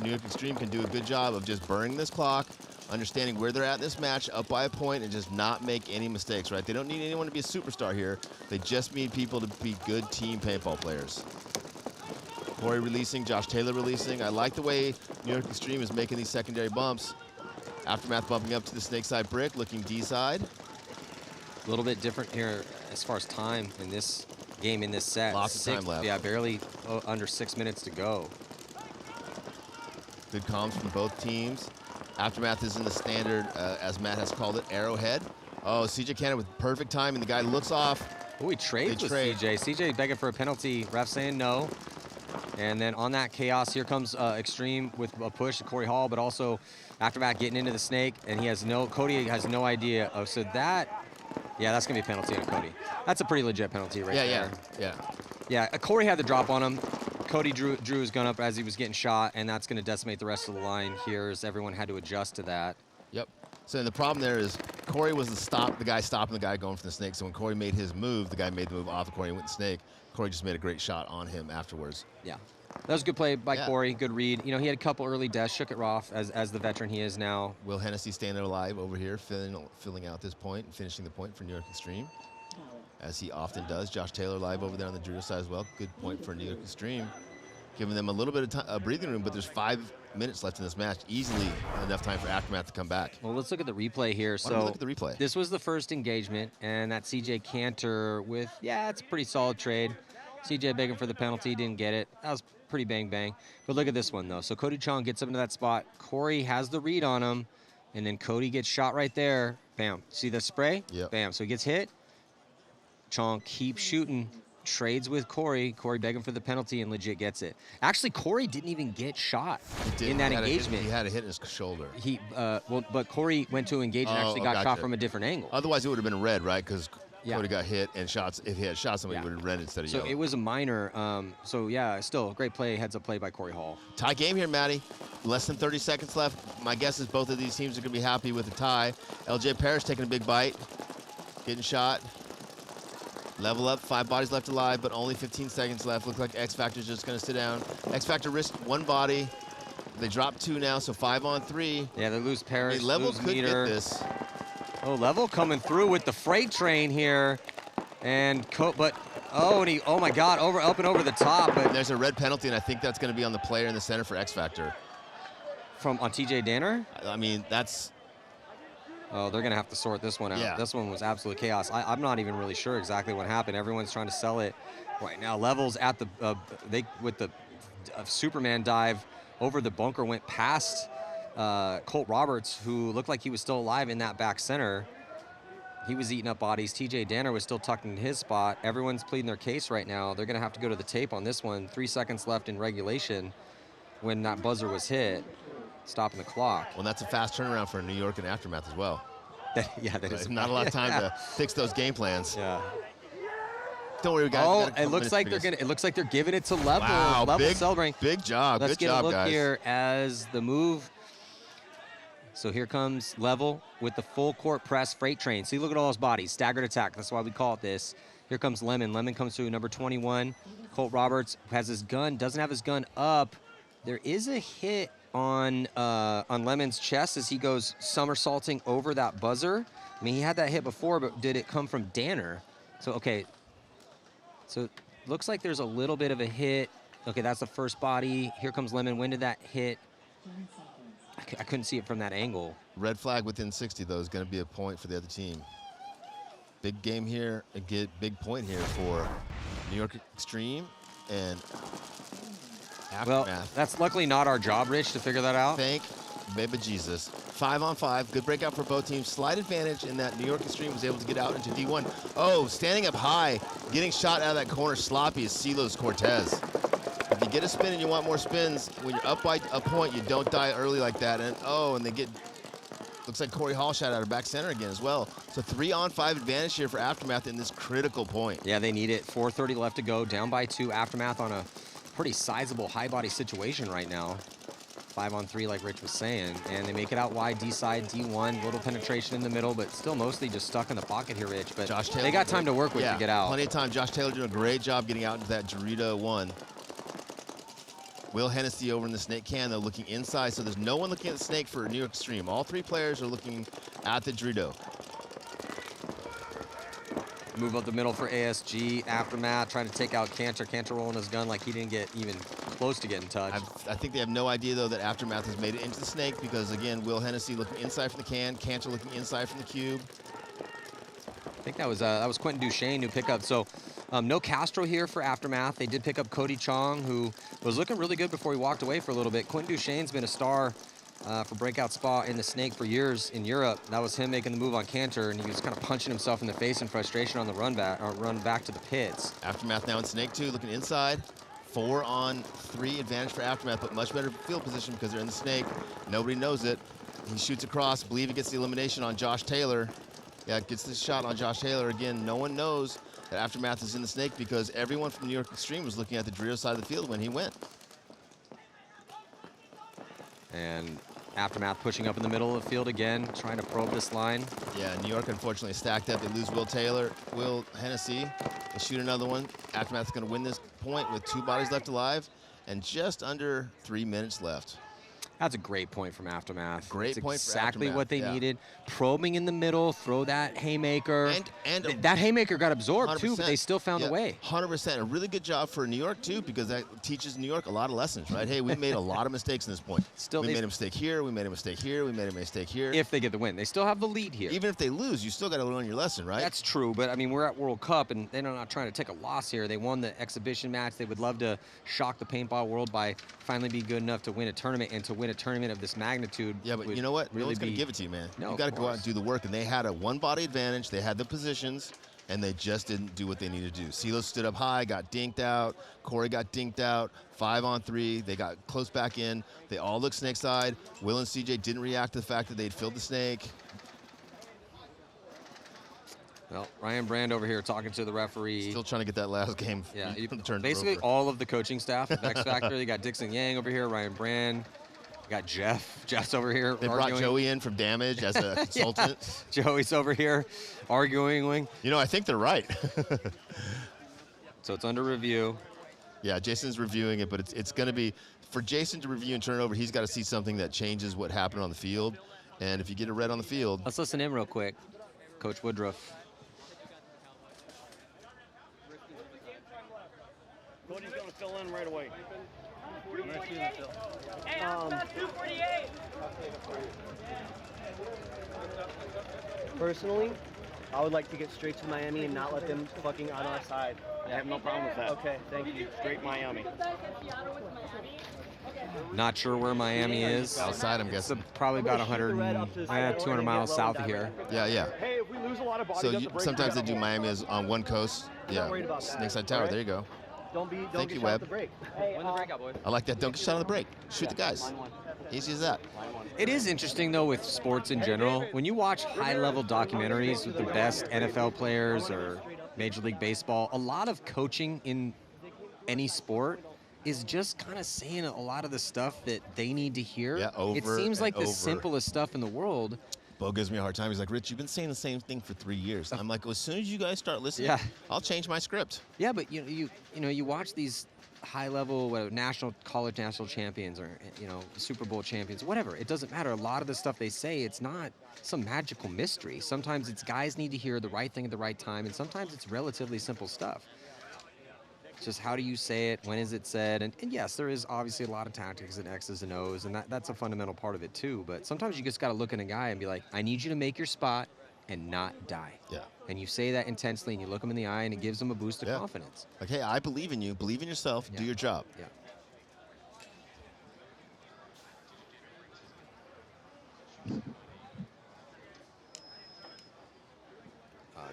York Xtreme can do a good job of just burning this clock, understanding where they're at in this match, up by a point, and just not make any mistakes, right? They don't need anyone to be a superstar here. They just need people to be good team paintball players. Corey releasing, Josh Taylor releasing. I like the way New York Xtreme is making these secondary bumps. Aftermath bumping up to the snake side brick, looking D side. A little bit different here as far as time in this game, in this set. Lots of time left. Yeah, barely under 6 minutes to go. Good comms from both teams. Aftermath is in the standard, as Matt has called it, arrowhead. Oh, CJ Cannon with perfect time, and the guy looks off. Oh, he trades with CJ. CJ begging for a penalty, ref saying no. And then on that chaos, here comes Xtreme with a push to Corey Hall, but also Aftermath getting into the snake, and Cody has no idea of, so that, yeah, that's gonna be a penalty on Cody. That's a pretty legit penalty right there. Yeah, Corey had the drop on him. Cody drew his gun up as he was getting shot, and that's gonna decimate the rest of the line here as everyone had to adjust to that. Yep. So the problem there is Corey was the guy stopping the guy going for the snake. So when Corey made his move, the guy made the move off of Corey and went to snake. Corey just made a great shot on him afterwards. Yeah. That was a good play by Corey, good read. You know, he had a couple early deaths, shook it off as the veteran he is now. Will Hennessy standing alive over here, filling out this point and finishing the point for New York Xtreme, as he often does. Josh Taylor live over there on the Drew side as well. Good point for New York Xtreme, giving them a little bit of breathing room, but there's 5 minutes left in this match. Easily enough time for Aftermath to come back. Well, let's look at the replay here. Why don't we look at the replay? This was the first engagement, and that CJ Cantor with, it's a pretty solid trade. CJ begging for the penalty, didn't get it. That was pretty bang. But look at this one, though. So Cody Chong gets up into that spot. Corey has the read on him, and then Cody gets shot right there. Bam. See the spray? Yep. Bam. So he gets hit. Chong keeps shooting, trades with Corey. Corey begging for the penalty and legit gets it. Actually, Corey didn't even get shot in that engagement. He had a hit in his shoulder. But Corey went to engage and actually got shot from a different angle. Otherwise, it would have been red, right? Because Cody got hit and shots. If he had shot somebody, he would have red instead of yellow. So it was a minor. Still a great play, heads up play by Corey Hall. Tie game here, Matty. Less than 30 seconds left. My guess is both of these teams are going to be happy with the tie. LJ Parrish taking a big bite, getting shot. Level up, 5 bodies left alive, but only 15 seconds left. Looks like Xfactor's just going to sit down. Xfactor risked 1 body. They dropped 2 now, so 5 on 3. Yeah, they lose Parrish, Level could Meter. get this. Oh, Level coming through with the freight train here. And but Oh, and oh my God, up and over the top. But And there's a red penalty, and I think that's going to be on the player in the center for Xfactor. on TJ Danner? I mean, that's... Oh, they're going to have to sort this one out. Yeah. This one was absolute chaos. I'm not even really sure exactly what happened. Everyone's trying to sell it right now. Levels at the with the Superman dive over the bunker went past Colt Roberts, who looked like he was still alive in that back center. He was eating up bodies. TJ Danner was still tucked in his spot. Everyone's pleading their case right now. They're going to have to go to the tape on this one. 3 seconds left in regulation when that buzzer was hit, stopping the clock. Well, that's a fast turnaround for New York and Aftermath as well. Yeah, that is Not a lot of time to fix those game plans. Yeah. Don't worry, guys. Oh, it looks like they're giving it to Level. Wow, Level big, celebrating. big job. Let's Good get job, a look guys. here as the move. So here comes Level with the full court press freight train. See, look at all those bodies. Staggered attack. That's why we call it this. Here comes Lemon. Lemon comes through number 21. Colt Roberts has his gun. Doesn't have his gun up. There is a hit on Lemon's chest as he goes somersaulting over that buzzer. I mean, he had that hit before, but did it come from Danner? So, okay. So, looks like there's a little bit of a hit. Okay, that's the first body. Here comes Lemon. When did that hit? I couldn't see it from that angle. Red flag within 60, though, is going to be a point for the other team. Big game here, a big point here for New York Xtreme and Aftermath. Well, that's luckily not our job, Rich, to figure that out. Thank baby Jesus. 5-on-5, good breakout for both teams. Slight advantage in that New York Xtreme was able to get out into D1. Oh, standing up high, getting shot out of that corner sloppy is Silos Cortez. If you get a spin and you want more spins, when you're up by a point, you don't die early like that. And they get, looks like Corey Hall shot out of back center again as well. So 3-on-5 advantage here for Aftermath in this critical point. Yeah, they need it. 4:30 left to go, down by 2. Aftermath on a pretty sizable high body situation right now. 5-on-3, like Rich was saying, and they make it out wide, D side, D1, little penetration in the middle, but still mostly just stuck in the pocket here, Rich. But Josh Taylor, they got time to work with to get out. Plenty of time. Josh Taylor doing a great job getting out into that Dorito 1. Will Hennessy over in the snake can, though, looking inside, so there's no one looking at the snake for New York Xtreme. All 3 players are looking at the Dorito. Move up the middle for ASG. Aftermath trying to take out Cantor. Cantor rolling his gun like he didn't get even close to getting touched. I think they have no idea, though, that Aftermath has made it into the snake because, again, Will Hennessy looking inside from the can, Cantor looking inside from the cube. I think that was Quentin Duchesne who picked up. So no Castro here for Aftermath. They did pick up Cody Chong, who was looking really good before he walked away for a little bit. Quentin Duchesne's been a star for breakout spot in the snake for years in Europe. That was him making the move on Cantor, and he was kind of punching himself in the face in frustration on the run back to the pits. Aftermath now in snake 2, looking inside. 4-on-3 advantage for Aftermath, but much better field position because they're in the snake. Nobody knows it. He shoots across. Believe he gets the elimination on Josh Taylor. Yeah, gets the shot on Josh Taylor. Again, no one knows that Aftermath is in the snake because everyone from New York Xtreme was looking at the Dorito side of the field when he went. And Aftermath pushing up in the middle of the field again, trying to probe this line. Yeah, New York unfortunately is stacked up. They lose Will Hennessy. They shoot another one. Aftermath's going to win this point with 2 bodies left alive and just under 3 minutes left. That's a great point from Aftermath. Great It's point for exactly Aftermath, what they yeah. needed. Probing in the middle, throw that haymaker. And that haymaker got absorbed too, but 100%. they still found a way. 100%. A really good job for New York too, because that teaches New York a lot of lessons, right? Hey, we made a lot of mistakes in this point. We made a mistake here. We made a mistake here. We made a mistake here. If they get the win, they still have the lead here. Even if they lose, you still got to learn your lesson, right? That's true, but I mean, we're at World Cup, and they're not trying to take a loss here. They won the exhibition match. They would love to shock the paintball world by finally being good enough to win a tournament, and to win a tournament of this magnitude. Yeah, but you know what? No one's going to give it to you, man. No, you got to go out and do the work, and they had a 1-body advantage. They had the positions, and they just didn't do what they needed to do. Silos stood up high, got dinked out. Corey got dinked out. 5-on-3. They got close back in. They all looked snake side. Will and CJ didn't react to the fact that they'd filled the snake. Well, Ryan Brand over here talking to the referee. Still trying to get that last game. Yeah, turned basically over. all of the coaching staff of Xfactor. They got Dixon Yang over here, Ryan Brand. We got Jeff. Jeff's over here. They brought Joey in from Damage as a consultant. Yeah. Joey's over here arguing. You know, I think they're right. So it's under review. Yeah, Jason's reviewing it, but it's going to be, for Jason to review and turn it over, he's got to see something that changes what happened on the field. And if you get a red on the field. Let's listen in real quick. Coach Woodruff. right away. 248. Hey, I'm 248. Personally, I would like to get straight to Miami and not let them fucking on our side. I have no problem with that. Okay, thank you. Straight Miami. Not sure where Miami is. Outside, I'm It's guessing. probably about 200 miles south of here. Yeah, yeah. Hey, if we lose a lot of bodies, So you have to break sometimes they it do up. Miami as on one coast. not worried about that, Snakeside Tower. alright? There you go. Don't Thank get you, shot Webb. at the break. Hey, Win the breakout, boys. I like that. Don't get shot on the break. Shoot the guys. Easy as that. It is interesting, though, with sports in general. When you watch high-level documentaries with the best NFL players or Major League Baseball, a lot of coaching in any sport is just kind of saying a lot of the stuff that they need to hear. Yeah, over it seems like and the over. simplest stuff in the world. Bo gives me a hard time. He's like, Rich, you've been saying the same thing for 3 years. I'm like, well, as soon as you guys start listening, Yeah. I'll change my script. Yeah, but you watch these high-level college national champions or Super Bowl champions, whatever. It doesn't matter. A lot of the stuff they say, it's not some magical mystery. Sometimes it's guys need to hear the right thing at the right time, and sometimes it's relatively simple stuff. It's just how do you say it? When is it said? And yes, there is obviously a lot of tactics and X's and O's, and that's a fundamental part of it too. But sometimes you just got to look at a guy and be like, I need you to make your spot and not die. Yeah. And you say that intensely, and you look him in the eye, and it gives them a boost of Yeah. confidence. Like, hey, I believe in you. Believe in yourself. Do Yeah. your job. Yeah.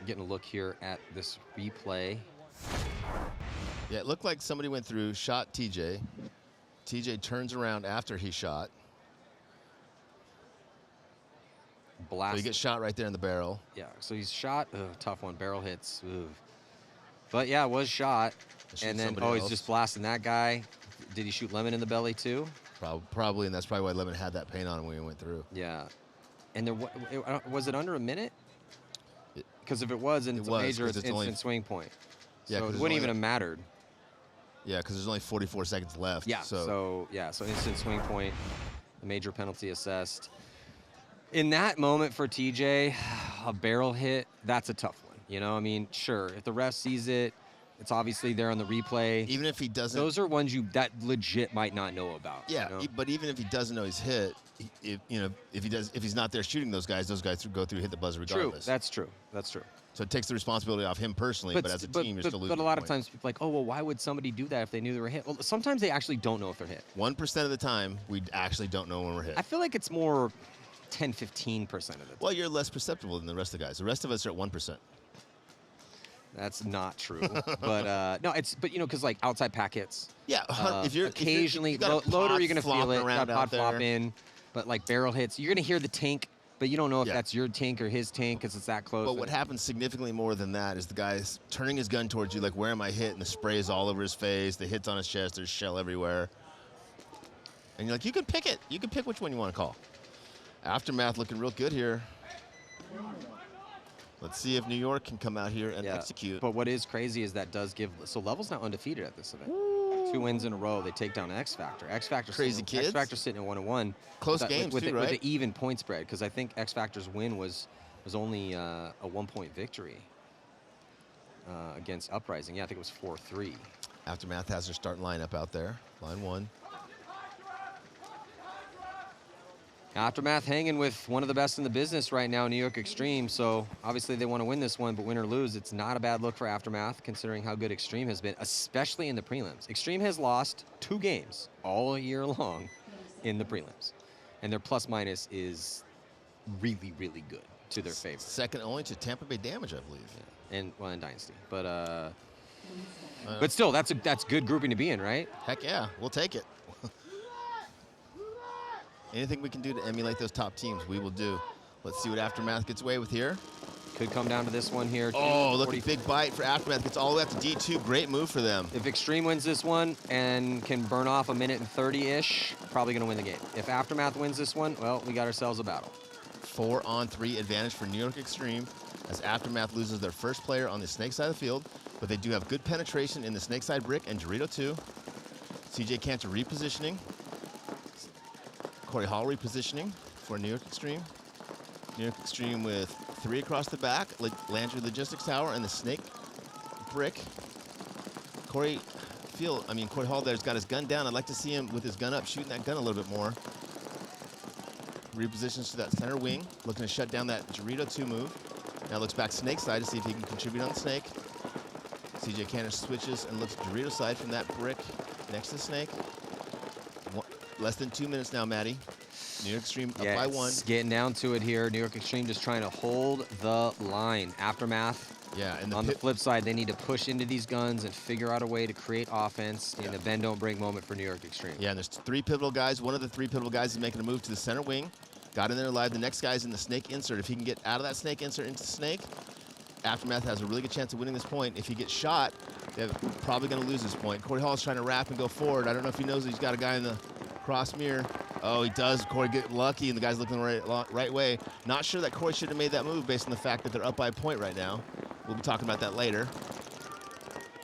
Getting a look here at this replay. Yeah, it looked like somebody went through, shot TJ. TJ turns around after he shot. So Blast. he gets shot right there in the barrel. Yeah, so he's shot. Ugh, tough one. Barrel hits. Ugh. But yeah, was shot. Shoot And then, somebody he's else. just blasting that guy. Did he shoot Lemon in the belly too? Probably, and that's probably why Lemon had that paint on him when he went through. Yeah. And was it under a minute? It- Because if it was, and It it's a was, major, 'cause it's it's only- instant swing point. Yeah, So 'cause it there's wouldn't only- even have mattered. Yeah, because there's only 44 seconds left. Yeah. So So instant swing point, a major penalty assessed. In that moment for TJ, a barrel hit, that's a tough one. I mean, sure, if the ref sees it, it's obviously there on the replay. even if he doesn't, Those are ones that legit might not know about. yeah, but even if he doesn't know he's hit, if he's not there shooting those guys go through, hit the buzzer True. regardless. That's true. That's true. So it takes the responsibility off him personally, but as a team, you're still losing. But a lot the of point. times, people are like, oh, well, why would somebody do that if they knew they were hit? Well, sometimes they actually don't know if they're hit. 1% of the time, we actually don't know when we're hit. I feel like it's more 10, 15% of the time. Well, you're less perceptible than the rest of the guys. The rest of us are at 1%. That's not true. But no, because like outside pack hits. Yeah, if you're Occasionally, if you've got a loader, pod you're gonna feel flopping it. around Got pod out there. flop in, but like barrel hits, you're gonna hear the tink, but you don't know if Yeah. that's your tink or his tink because it's that close. But what happens significantly more than that is the guy's turning his gun towards you, like, where am I hit? And the spray is all over his face. The hit's on his chest. There's shell everywhere. And you're like, you can pick it. You can pick which one you want to call. Aftermath looking real good here. Let's see if New York can come out here and execute. But what is crazy is that does give. So Level's now undefeated at this event. 2 wins in a row. They take down Xfactor. Xfactor Crazy kids. Xfactor sitting at 1-1. Close with games with too, With right? an even point spread because I think Xfactor's win was only a 1-point victory against Uprising. Yeah, I think it was 4-3. Aftermath has their starting lineup out there. Line one. Aftermath hanging with one of the best in the business right now, New York Xtreme. So obviously they want to win this one, but win or lose, it's not a bad look for Aftermath considering how good Xtreme has been, especially in the prelims. Xtreme has lost 2 games all year long in the prelims, and their plus minus is really, really good to their favor. Second only to Tampa Bay Damage, I believe. Yeah. And well, in Dynasty, but still, that's good grouping to be in, right? Heck yeah, we'll take it. Anything we can do to emulate those top teams, we will do. Let's see what Aftermath gets away with here. Could come down to this one here. Oh, look at big bite for Aftermath. Gets all the way up to D2. Great move for them. If Xtreme wins this one and can burn off 1:30-ish, probably going to win the game. If Aftermath wins this one, well, we got ourselves a battle. 4-on-3 advantage for New York Xtreme as Aftermath loses their first player on the snake side of the field, but they do have good penetration in the snake side brick and Dorito 2. CJ Cantor repositioning. Corey Hall repositioning for New York Xtreme. New York Xtreme with 3 across the back, Landry Logistics Tower and the snake brick. Corey feel, I mean, Corey Hall there's got his gun down. I'd like to see him with his gun up, shooting that gun a little bit more. Repositions to that center wing, looking to shut down that Dorito 2 move. Now looks back snake side to see if he can contribute on the snake. CJ Cantor switches and looks Dorito side from that brick next to the snake. Less than 2 minutes now, Maddie. New York Extreme up by 1. It's getting down to it here. New York Extreme just trying to hold the line. Aftermath. Yeah, and on the flip side, they need to push into these guns and figure out a way to create offense in the bend don't break moment for New York Extreme. Yeah, and there's 3 pivotal guys. One of the 3 pivotal guys is making a move to the center wing. Got in there alive. The next guy's in the snake insert. If he can get out of that snake insert into the snake, Aftermath has a really good chance of winning this point. If he gets shot, they're probably going to lose this point. Corey Hall's trying to wrap and go forward. I don't know if he knows that he's got a guy in the cross mirror. Oh, he does. Corey get lucky, and the guy's looking the right way. Not sure that Corey should have made that move based on the fact that they're up by a point right now. We'll be talking about that later.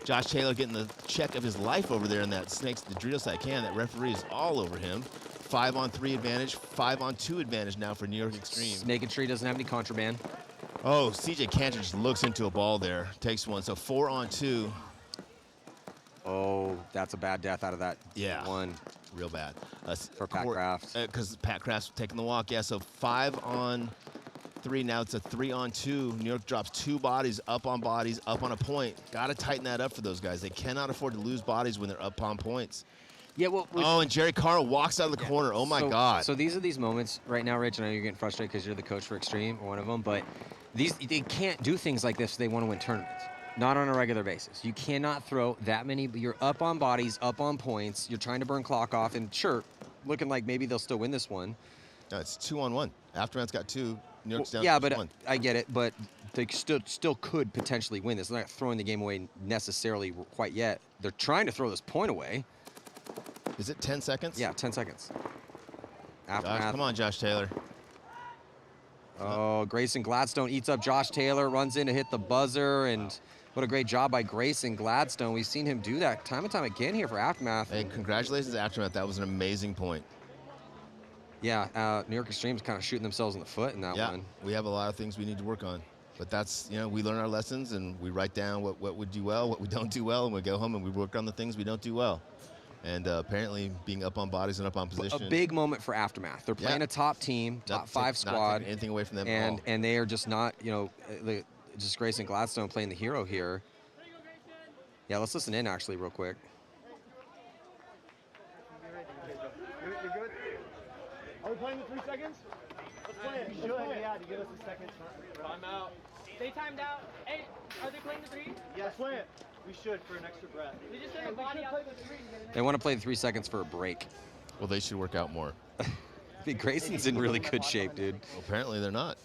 Josh Taylor getting the check of his life over there in that snakes, the Dorito side can. That referee is all over him. 5-on-3 advantage, 5-on-2 advantage now for New York Extreme. Snake and Tree doesn't have any contraband. Oh, CJ Cantor just looks into a ball there, takes one. So 4-on-2. Oh, that's a bad death out of that one. Real bad. For Pat Kraft. Because Pat Kraft's taking the walk. Yeah, so 5-on-3. Now it's a 3-on-2. New York drops 2 bodies, up on a point. Got to tighten that up for those guys. They cannot afford to lose bodies when they're up on points. Yeah, well, oh, and Jerry Carl walks out of the corner. Oh, my God. So these are these moments right now, Rich. I know you're getting frustrated because you're the coach for Extreme, or one of them, but they can't do things like this if they want to win tournaments. Not on a regular basis. You cannot throw that many. You're up on bodies, up on points. You're trying to burn clock off, and sure, looking like maybe they'll still win this one. No, it's 2-on-1. Aftermath's got 2. New York's down yeah, but 1. I get it, but they still could potentially win this. They're not throwing the game away necessarily quite yet. They're trying to throw this point away. Is it 10 seconds? Yeah, 10 seconds. Josh, come on, Josh Taylor. Oh, Grayson Gladstone eats up Josh Taylor, runs in to hit the buzzer, and what a great job by Grayson Gladstone. We've seen him do that time and time again here for Aftermath. Hey, congratulations, Aftermath. That was an amazing point. Yeah, New York Extreme's kind of shooting themselves in the foot in that one. We have a lot of things we need to work on. But that's, we learn our lessons, and we write down what we do well, what we don't do well, and we go home and we work on the things we don't do well. And apparently being up on bodies and up on position. A big moment for Aftermath. They're playing a top team, top 5 squad. Not taking anything away from them at all. And they are just not, just Grayson Gladstone playing the hero here. Yeah, let's listen in actually real quick. You're good? Are we playing the 3 seconds? Let's play it. You should, yeah, to give us a second. Time out. They timed out. Hey, are they playing the 3? Yeah, let's play it. We should for an extra breath. They just threw a body out. They want to play the 3 seconds for a break. Well, they should work out more. Grayson's in really good shape, dude. Well, apparently they're not.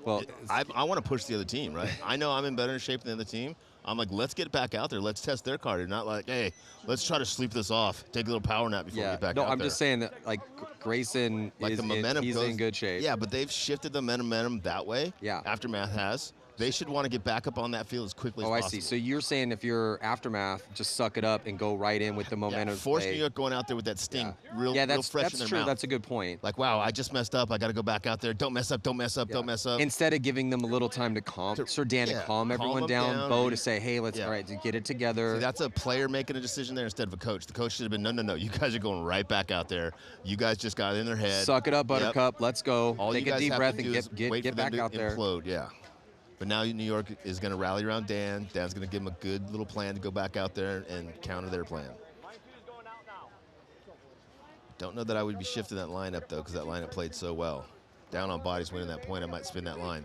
Well, I want to push the other team, right? I know I'm in better shape than the other team. I'm like, let's get back out there. Let's test their card. Not like, hey, let's try to sleep this off. Take a little power nap before we get back out there. No, I'm just saying that, like, Grayson is he's in good shape. Yeah, but they've shifted the momentum that way. Yeah. Aftermath has. They should want to get back up on that field as quickly as possible. I see. So you're saying if you're Aftermath, just suck it up and go right in with the momentum. Force New York going out there with that sting real fresh in their true. mouth. That's a good point. Like, wow, I just messed up. I got to go back out there. Don't mess up. Don't mess up. Don't mess up. Instead of giving them a little time to calm, Dan to calm everyone down, Bo to say, hey, let's all right, to get it together. See, that's a player making a decision there instead of a coach. The coach should have been, no. You guys are going right back out there. You guys just got in their head. Suck it up, Buttercup. Let's go. All Take a deep breath and get back out there. Implode, yeah. But now New York is going to rally around Dan. Dan's going to give him a good little plan to go back out there and counter their plan. Don't know that I would be shifting that lineup, though, because that lineup played so well. Down on bodies winning that point, I might spin that line.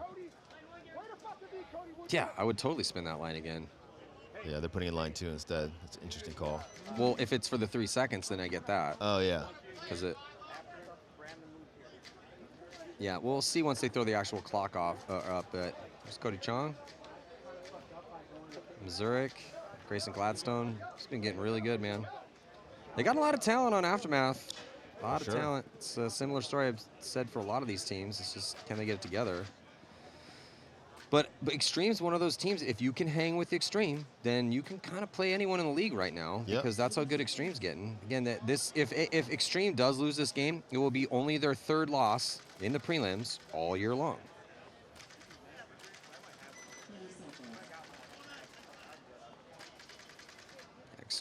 Yeah, I would totally spin that line again. Yeah, they're putting in line 2 instead. That's an interesting call. Well, if it's for the 3 seconds, then I get that. Oh, yeah. Because it... Yeah, we'll see once they throw the actual clock up, but... There's Cody Chong, Zurich, Grayson Gladstone. It's been getting really good, man. They got a lot of talent on Aftermath. A lot of talent. It's a similar story I've said for a lot of these teams. It's just, can they get it together? But Extreme's one of those teams, if you can hang with Xtreme, then you can kind of play anyone in the league right now because that's how good Xtreme's getting. Again, if Xtreme does lose this game, it will be only their 3rd loss in the prelims all year long.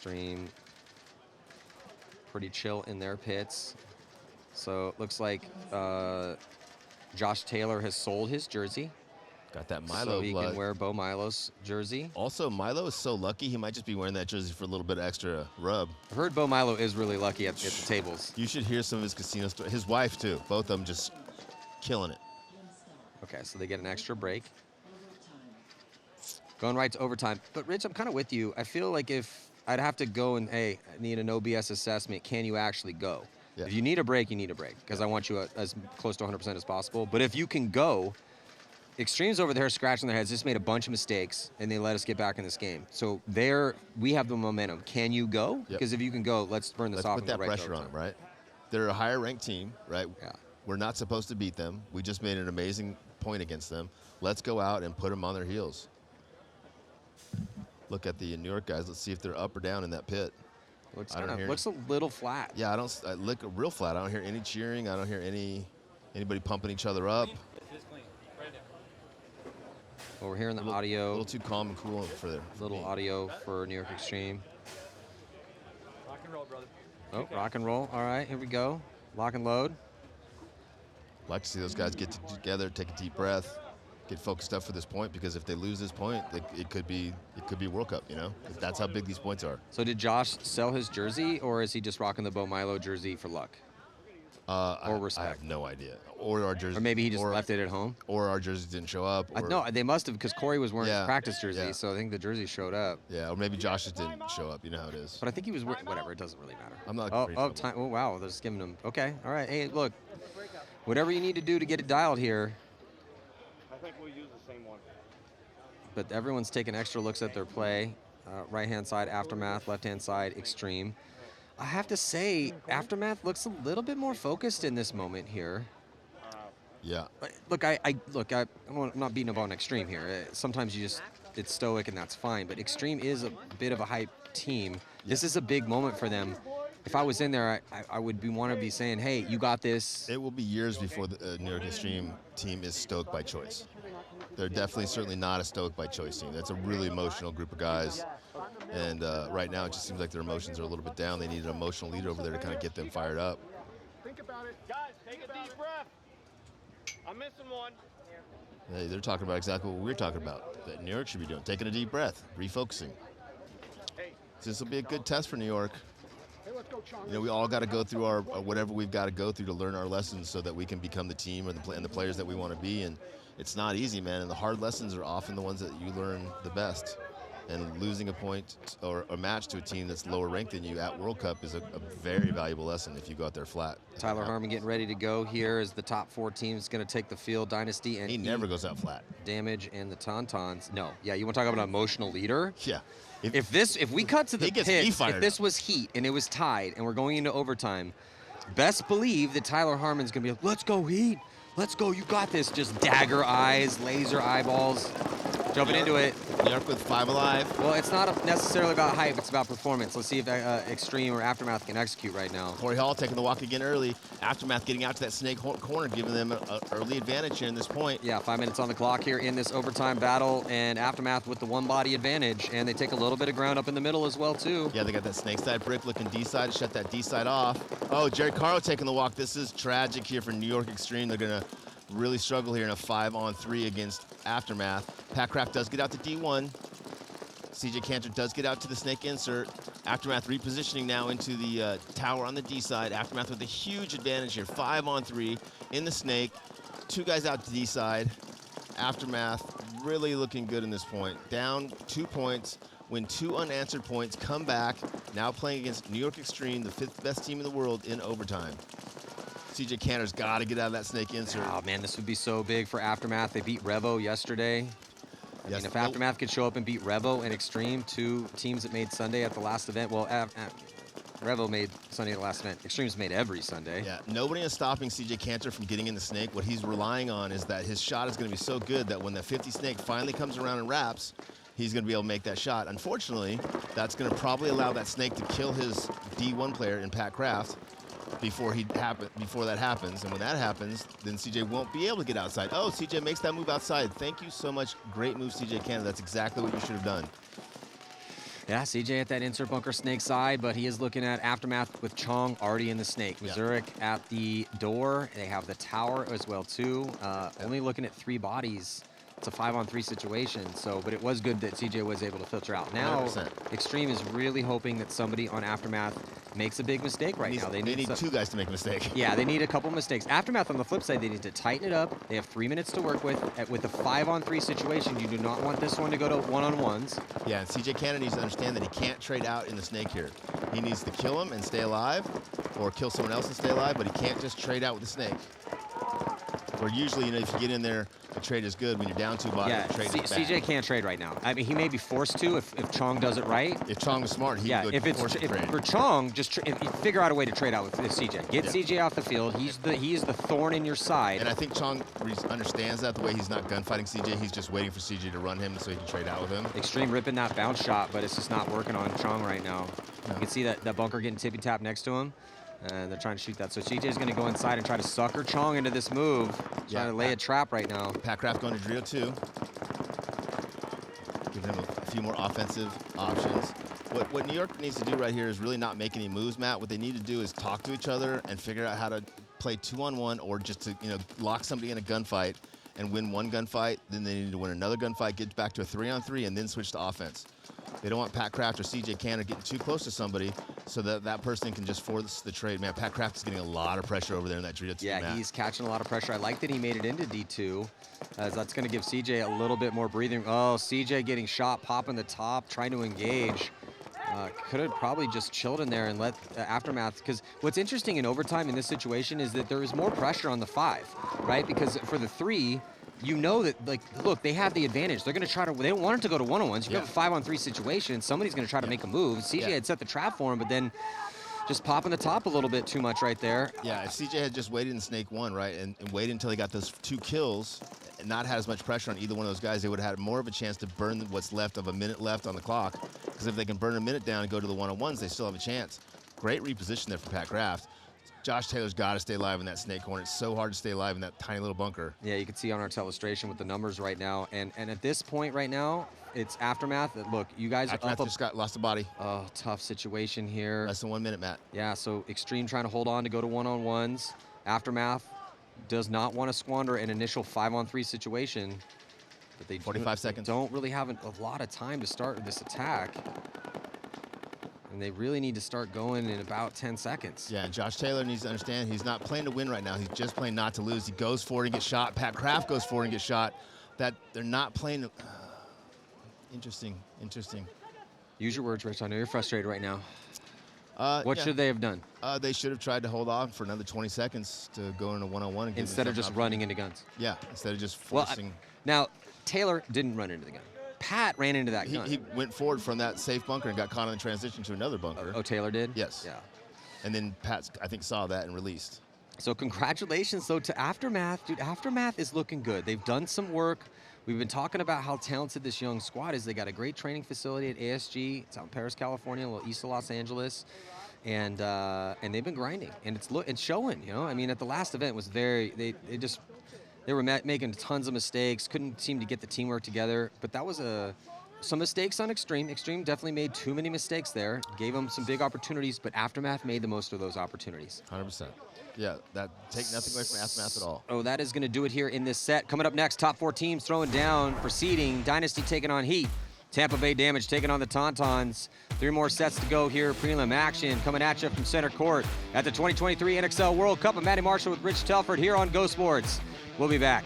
Xtreme pretty chill in their pits. So it looks like Josh Taylor has sold his jersey. Got that Milo so he blood. can wear Bo Milo's jersey. Also, Milo is so lucky, he might just be wearing that jersey for a little bit extra rub. I've heard Bo Milo is really lucky at the tables. You should hear some of his casino stories. His wife, too. Both of them just killing it. Okay, so they get an extra break. Going right to overtime. But, Rich, I'm kind of with you. I feel like if I'd have to go and, hey, I need a no BS assessment, can you actually go? Yeah. If you need a break, you need a break, because I want you as close to 100% as possible. But if you can go, Xtreme's over there scratching their heads, just made a bunch of mistakes, and they let us get back in this game. So there, we have the momentum. Can you go? Because if you can go, let's burn this off. Let's put that pressure on them, right? They're a higher ranked team, right? Yeah. We're not supposed to beat them. We just made an amazing point against them. Let's go out and put them on their heels. Look at the New York guys. Let's see if they're up or down in that pit. Looks a little flat. Yeah, I look real flat. I don't hear any cheering. I don't hear anybody pumping each other up. Well, we're hearing the audio. A little too calm and cool for their Little audio for New York Xtreme. Rock and roll, brother. Oh, rock and roll. All right, here we go. Lock and load. Like to see those guys get together, take a deep breath, get focused up for this point, because if they lose this point, it could be World Cup, you know? That's how big these points are. So did Josh sell his jersey, or is he just rocking the Bo Milo jersey for luck? Or respect? I have no idea. Or our jersey. Or maybe he just left it at home? Or our jerseys didn't show up. Or, No, they must have, because Corey was wearing his practice jersey, yeah. so I think the jersey showed up. Yeah, or maybe Josh just didn't show up. You know how it is. But I think he was wearing, whatever, it doesn't really matter. I'm not time. Oh, wow, they're just giving him, okay, all right. Hey, look, whatever you need to do to get it dialed here. I think we'll use the same one. But everyone's taking extra looks at their play. Right-hand side, Aftermath, left-hand side, Xtreme. I have to say, Aftermath looks a little bit more focused in this moment here. Yeah. Look, I'm not beating up on Xtreme here. Sometimes it's stoic and that's fine, but Xtreme is a bit of a hype team. This is a big moment for them. If I was in there, I would want to be saying, hey, you got this. It will be years before the New York Xtreme team is stoked by choice. They're certainly not a stoked by choice team. That's a really emotional group of guys. And right now, it just seems like their emotions are a little bit down. They need an emotional leader over there to kind of get them fired up. Think about it. Guys, take a deep breath. I'm missing one. Hey, they're talking about exactly what we're talking about, that New York should be doing. Taking a deep breath, refocusing. This will be a good test for New York. You know, we all got to go through our whatever we've got to go through to learn our lessons so that we can become the team and the players that we want to be. And it's not easy, man. And the hard lessons are often the ones that you learn the best. And losing a point or a match to a team that's lower ranked than you at World Cup is a very valuable lesson if you go out there flat. Tyler Harmon getting ready to go here as the top 4 teams going to take the field. Dynasty and he never goes out flat. Damage and the Tauntauns. No. Yeah, you want to talk about an emotional leader? Yeah. If we cut to the pit, if this up. was Heat and it was tied and we're going into overtime, best believe that Tyler Harmon's going to be like, let's go Heat. Let's go. You got this. Just dagger eyes, laser eyeballs. Jumping into it. New York with 5 alive. Well, it's not necessarily about hype. It's about performance. Let's see if Xtreme or Aftermath can execute right now. Corey Hall taking the walk again early. Aftermath getting out to that snake corner, giving them an early advantage here in this point. Yeah, 5 minutes on the clock here in this overtime battle, and Aftermath with the one-body advantage, and they take a little bit of ground up in the middle as well, too. Yeah, they got that snake side brick looking D-side to shut that D-side off. Oh, Jerry Caro taking the walk. This is tragic here for New York Xtreme. They're going to really struggle here in a 5-on-3 against Aftermath. Pat Craft does get out to D1. CJ Cantor does get out to the snake insert. Aftermath repositioning now into the tower on the D side. Aftermath with a huge advantage here. 5-on-3 in the snake. 2 guys out to D side. Aftermath really looking good in this point. Down 2 points, win 2 unanswered points, come back. Now playing against New York Xtreme, the 5th best team in the world in overtime. CJ Cantor's got to get out of that snake insert. Oh, man, this would be so big for Aftermath. They beat Revo yesterday. I mean, if Aftermath could show up and beat Revo and Xtreme, 2 teams that made Sunday at the last event. Well, Revo made Sunday at the last event. Xtreme's made every Sunday. Yeah, nobody is stopping CJ Cantor from getting in the snake. What he's relying on is that his shot is going to be so good that when the 50 snake finally comes around and wraps, he's going to be able to make that shot. Unfortunately, that's going to probably allow that snake to kill his D1 player in Pat Craft before that happens. And when that happens, then CJ won't be able to get outside. Oh, CJ makes that move outside. Thank you so much. Great move, CJ Cantor. That's exactly what you should have done. Yeah, CJ at that insert bunker snake side, but he is looking at Aftermath with Chong already in the snake. Yeah. Zurich at the door. They have the tower as well, too. Only looking at 3 bodies. It's a 5-on-3 situation, so, but it was good that CJ was able to filter out. Now, 100%. Xtreme is really hoping that somebody on Aftermath makes a big mistake right now. They need 2 guys to make a mistake. Yeah, they need a couple mistakes. Aftermath, on the flip side, they need to tighten it up. They have 3 minutes to work with. With a 5-on-3 situation, you do not want this one to go to 1-on-1s. Yeah, and CJ Cannon needs to understand that he can't trade out in the snake here. He needs to kill him and stay alive, or kill someone else and stay alive, but he can't just trade out with the snake. Or usually, you know, if you get in there, the trade is good. When you're down 2 bodies, Yeah, the trade is bad. CJ can't trade right now. I mean, he may be forced to if Chong does it right. If Chong was smart, he would if force a trade. for Chong, just figure out a way to trade out with CJ. Get Yeah. CJ off the field. He is the thorn in your side. And I think Chong understands that, the way he's not gunfighting CJ. He's just waiting for CJ to run him so he can trade out with him. Xtreme ripping that bounce shot, but it's just not working on Chong right now. No. You can see that bunker getting tippy-tap next to him. And they're trying to shoot that. So CJ's going to go inside and try to sucker Chong into this move. Trying to lay a trap right now. Packcraft going to Drio too. Giving him a few more offensive options. What New York needs to do right here is really not make any moves, Matt. What they need to do is talk to each other and figure out how to play 2-on-1, or just to, you know, lock somebody in a gunfight and win one gunfight. Then they need to win another gunfight, get back to a 3-on-3, and then switch to offense. They don't want Packcraft or CJ Cannon getting too close to somebody so that that person can just force the trade. Man, Packcraft is getting a lot of pressure over there in that Drio team. Yeah, he's catching a lot of pressure. I like that he made it into D2, as that's going to give CJ a little bit more breathing. Oh, CJ getting shot, popping the top, trying to engage. Could have probably just chilled in there and let Aftermath, because what's interesting in overtime in this situation is that there is more pressure on the 5, right? Because for the 3, you know that, like, look, they have the advantage. They're going to try to, they don't want it to go to 1-on-1s. You have a 5-on-3 situation. Somebody's going to try to make a move. CJ had set the trap for him, but then just popping the top a little bit too much right there. Yeah, if CJ had just waited in Snake 1, right, and waited until he got those 2 kills and not had as much pressure on either one of those guys, they would have had more of a chance to burn what's left of a minute left on the clock. Because if they can burn a minute down and go to the 1-on-1s, they still have a chance. Great reposition there for Packcraft. Josh Taylor's got to stay alive in that snake corner. It's so hard to stay alive in that tiny little bunker. Yeah, you can see on our illustration with the numbers right now. And at this point right now, it's Aftermath. Look, you guys Aftermath are up. just lost a body. Oh, tough situation here. Less than 1 minute, Matt. Yeah, so Xtreme trying to hold on to go to 1-on-1s. Aftermath does not want to squander an initial 5-on-3 situation. But they 45 seconds. Don't really have a lot of time to start this attack. And they really need to start going in about 10 seconds. Yeah, and Josh Taylor needs to understand he's not playing to win right now. He's just playing not to lose. He goes forward and gets shot. Packcraft goes forward and gets shot. That they're not playing to, interesting. Use your words, Rich. I know you're frustrated right now. What yeah. should they have done? They should have tried to hold on for another 20 seconds to go into 1-on-1. And give Instead of themselves just an running into guns. Yeah, instead of just Well, forcing. now, Taylor didn't run into the gun. Pat ran into that gun. He went forward from that safe bunker and got caught in the transition to another bunker. Oh, Taylor did? Yes. Yeah. And then Pat, I think, saw that and released. So congratulations, though, to Aftermath. Dude, Aftermath is looking good. They've done some work. We've been talking about how talented this young squad is. They got a great training facility at ASG. It's out in Paris, California, a little east of Los Angeles. And they've been grinding. And it's showing, you know? I mean, at the last event was they were making tons of mistakes, couldn't seem to get the teamwork together. But that was some mistakes on Xtreme. Xtreme definitely made too many mistakes there. Gave them some big opportunities, but Aftermath made the most of those opportunities. 100%. Yeah, that take nothing away from Aftermath at all. Oh, that is going to do it here in this set. Coming up next, top 4 teams throwing down for seeding. Dynasty taking on Heat. Telpa Bay Damage taking on the Tauntauns. 3 more sets to go here. Prelim action coming at you from center court at the 2023 NXL World Cup. I'm Matty Marshall with Rich Telford here on Go Sports. We'll be back.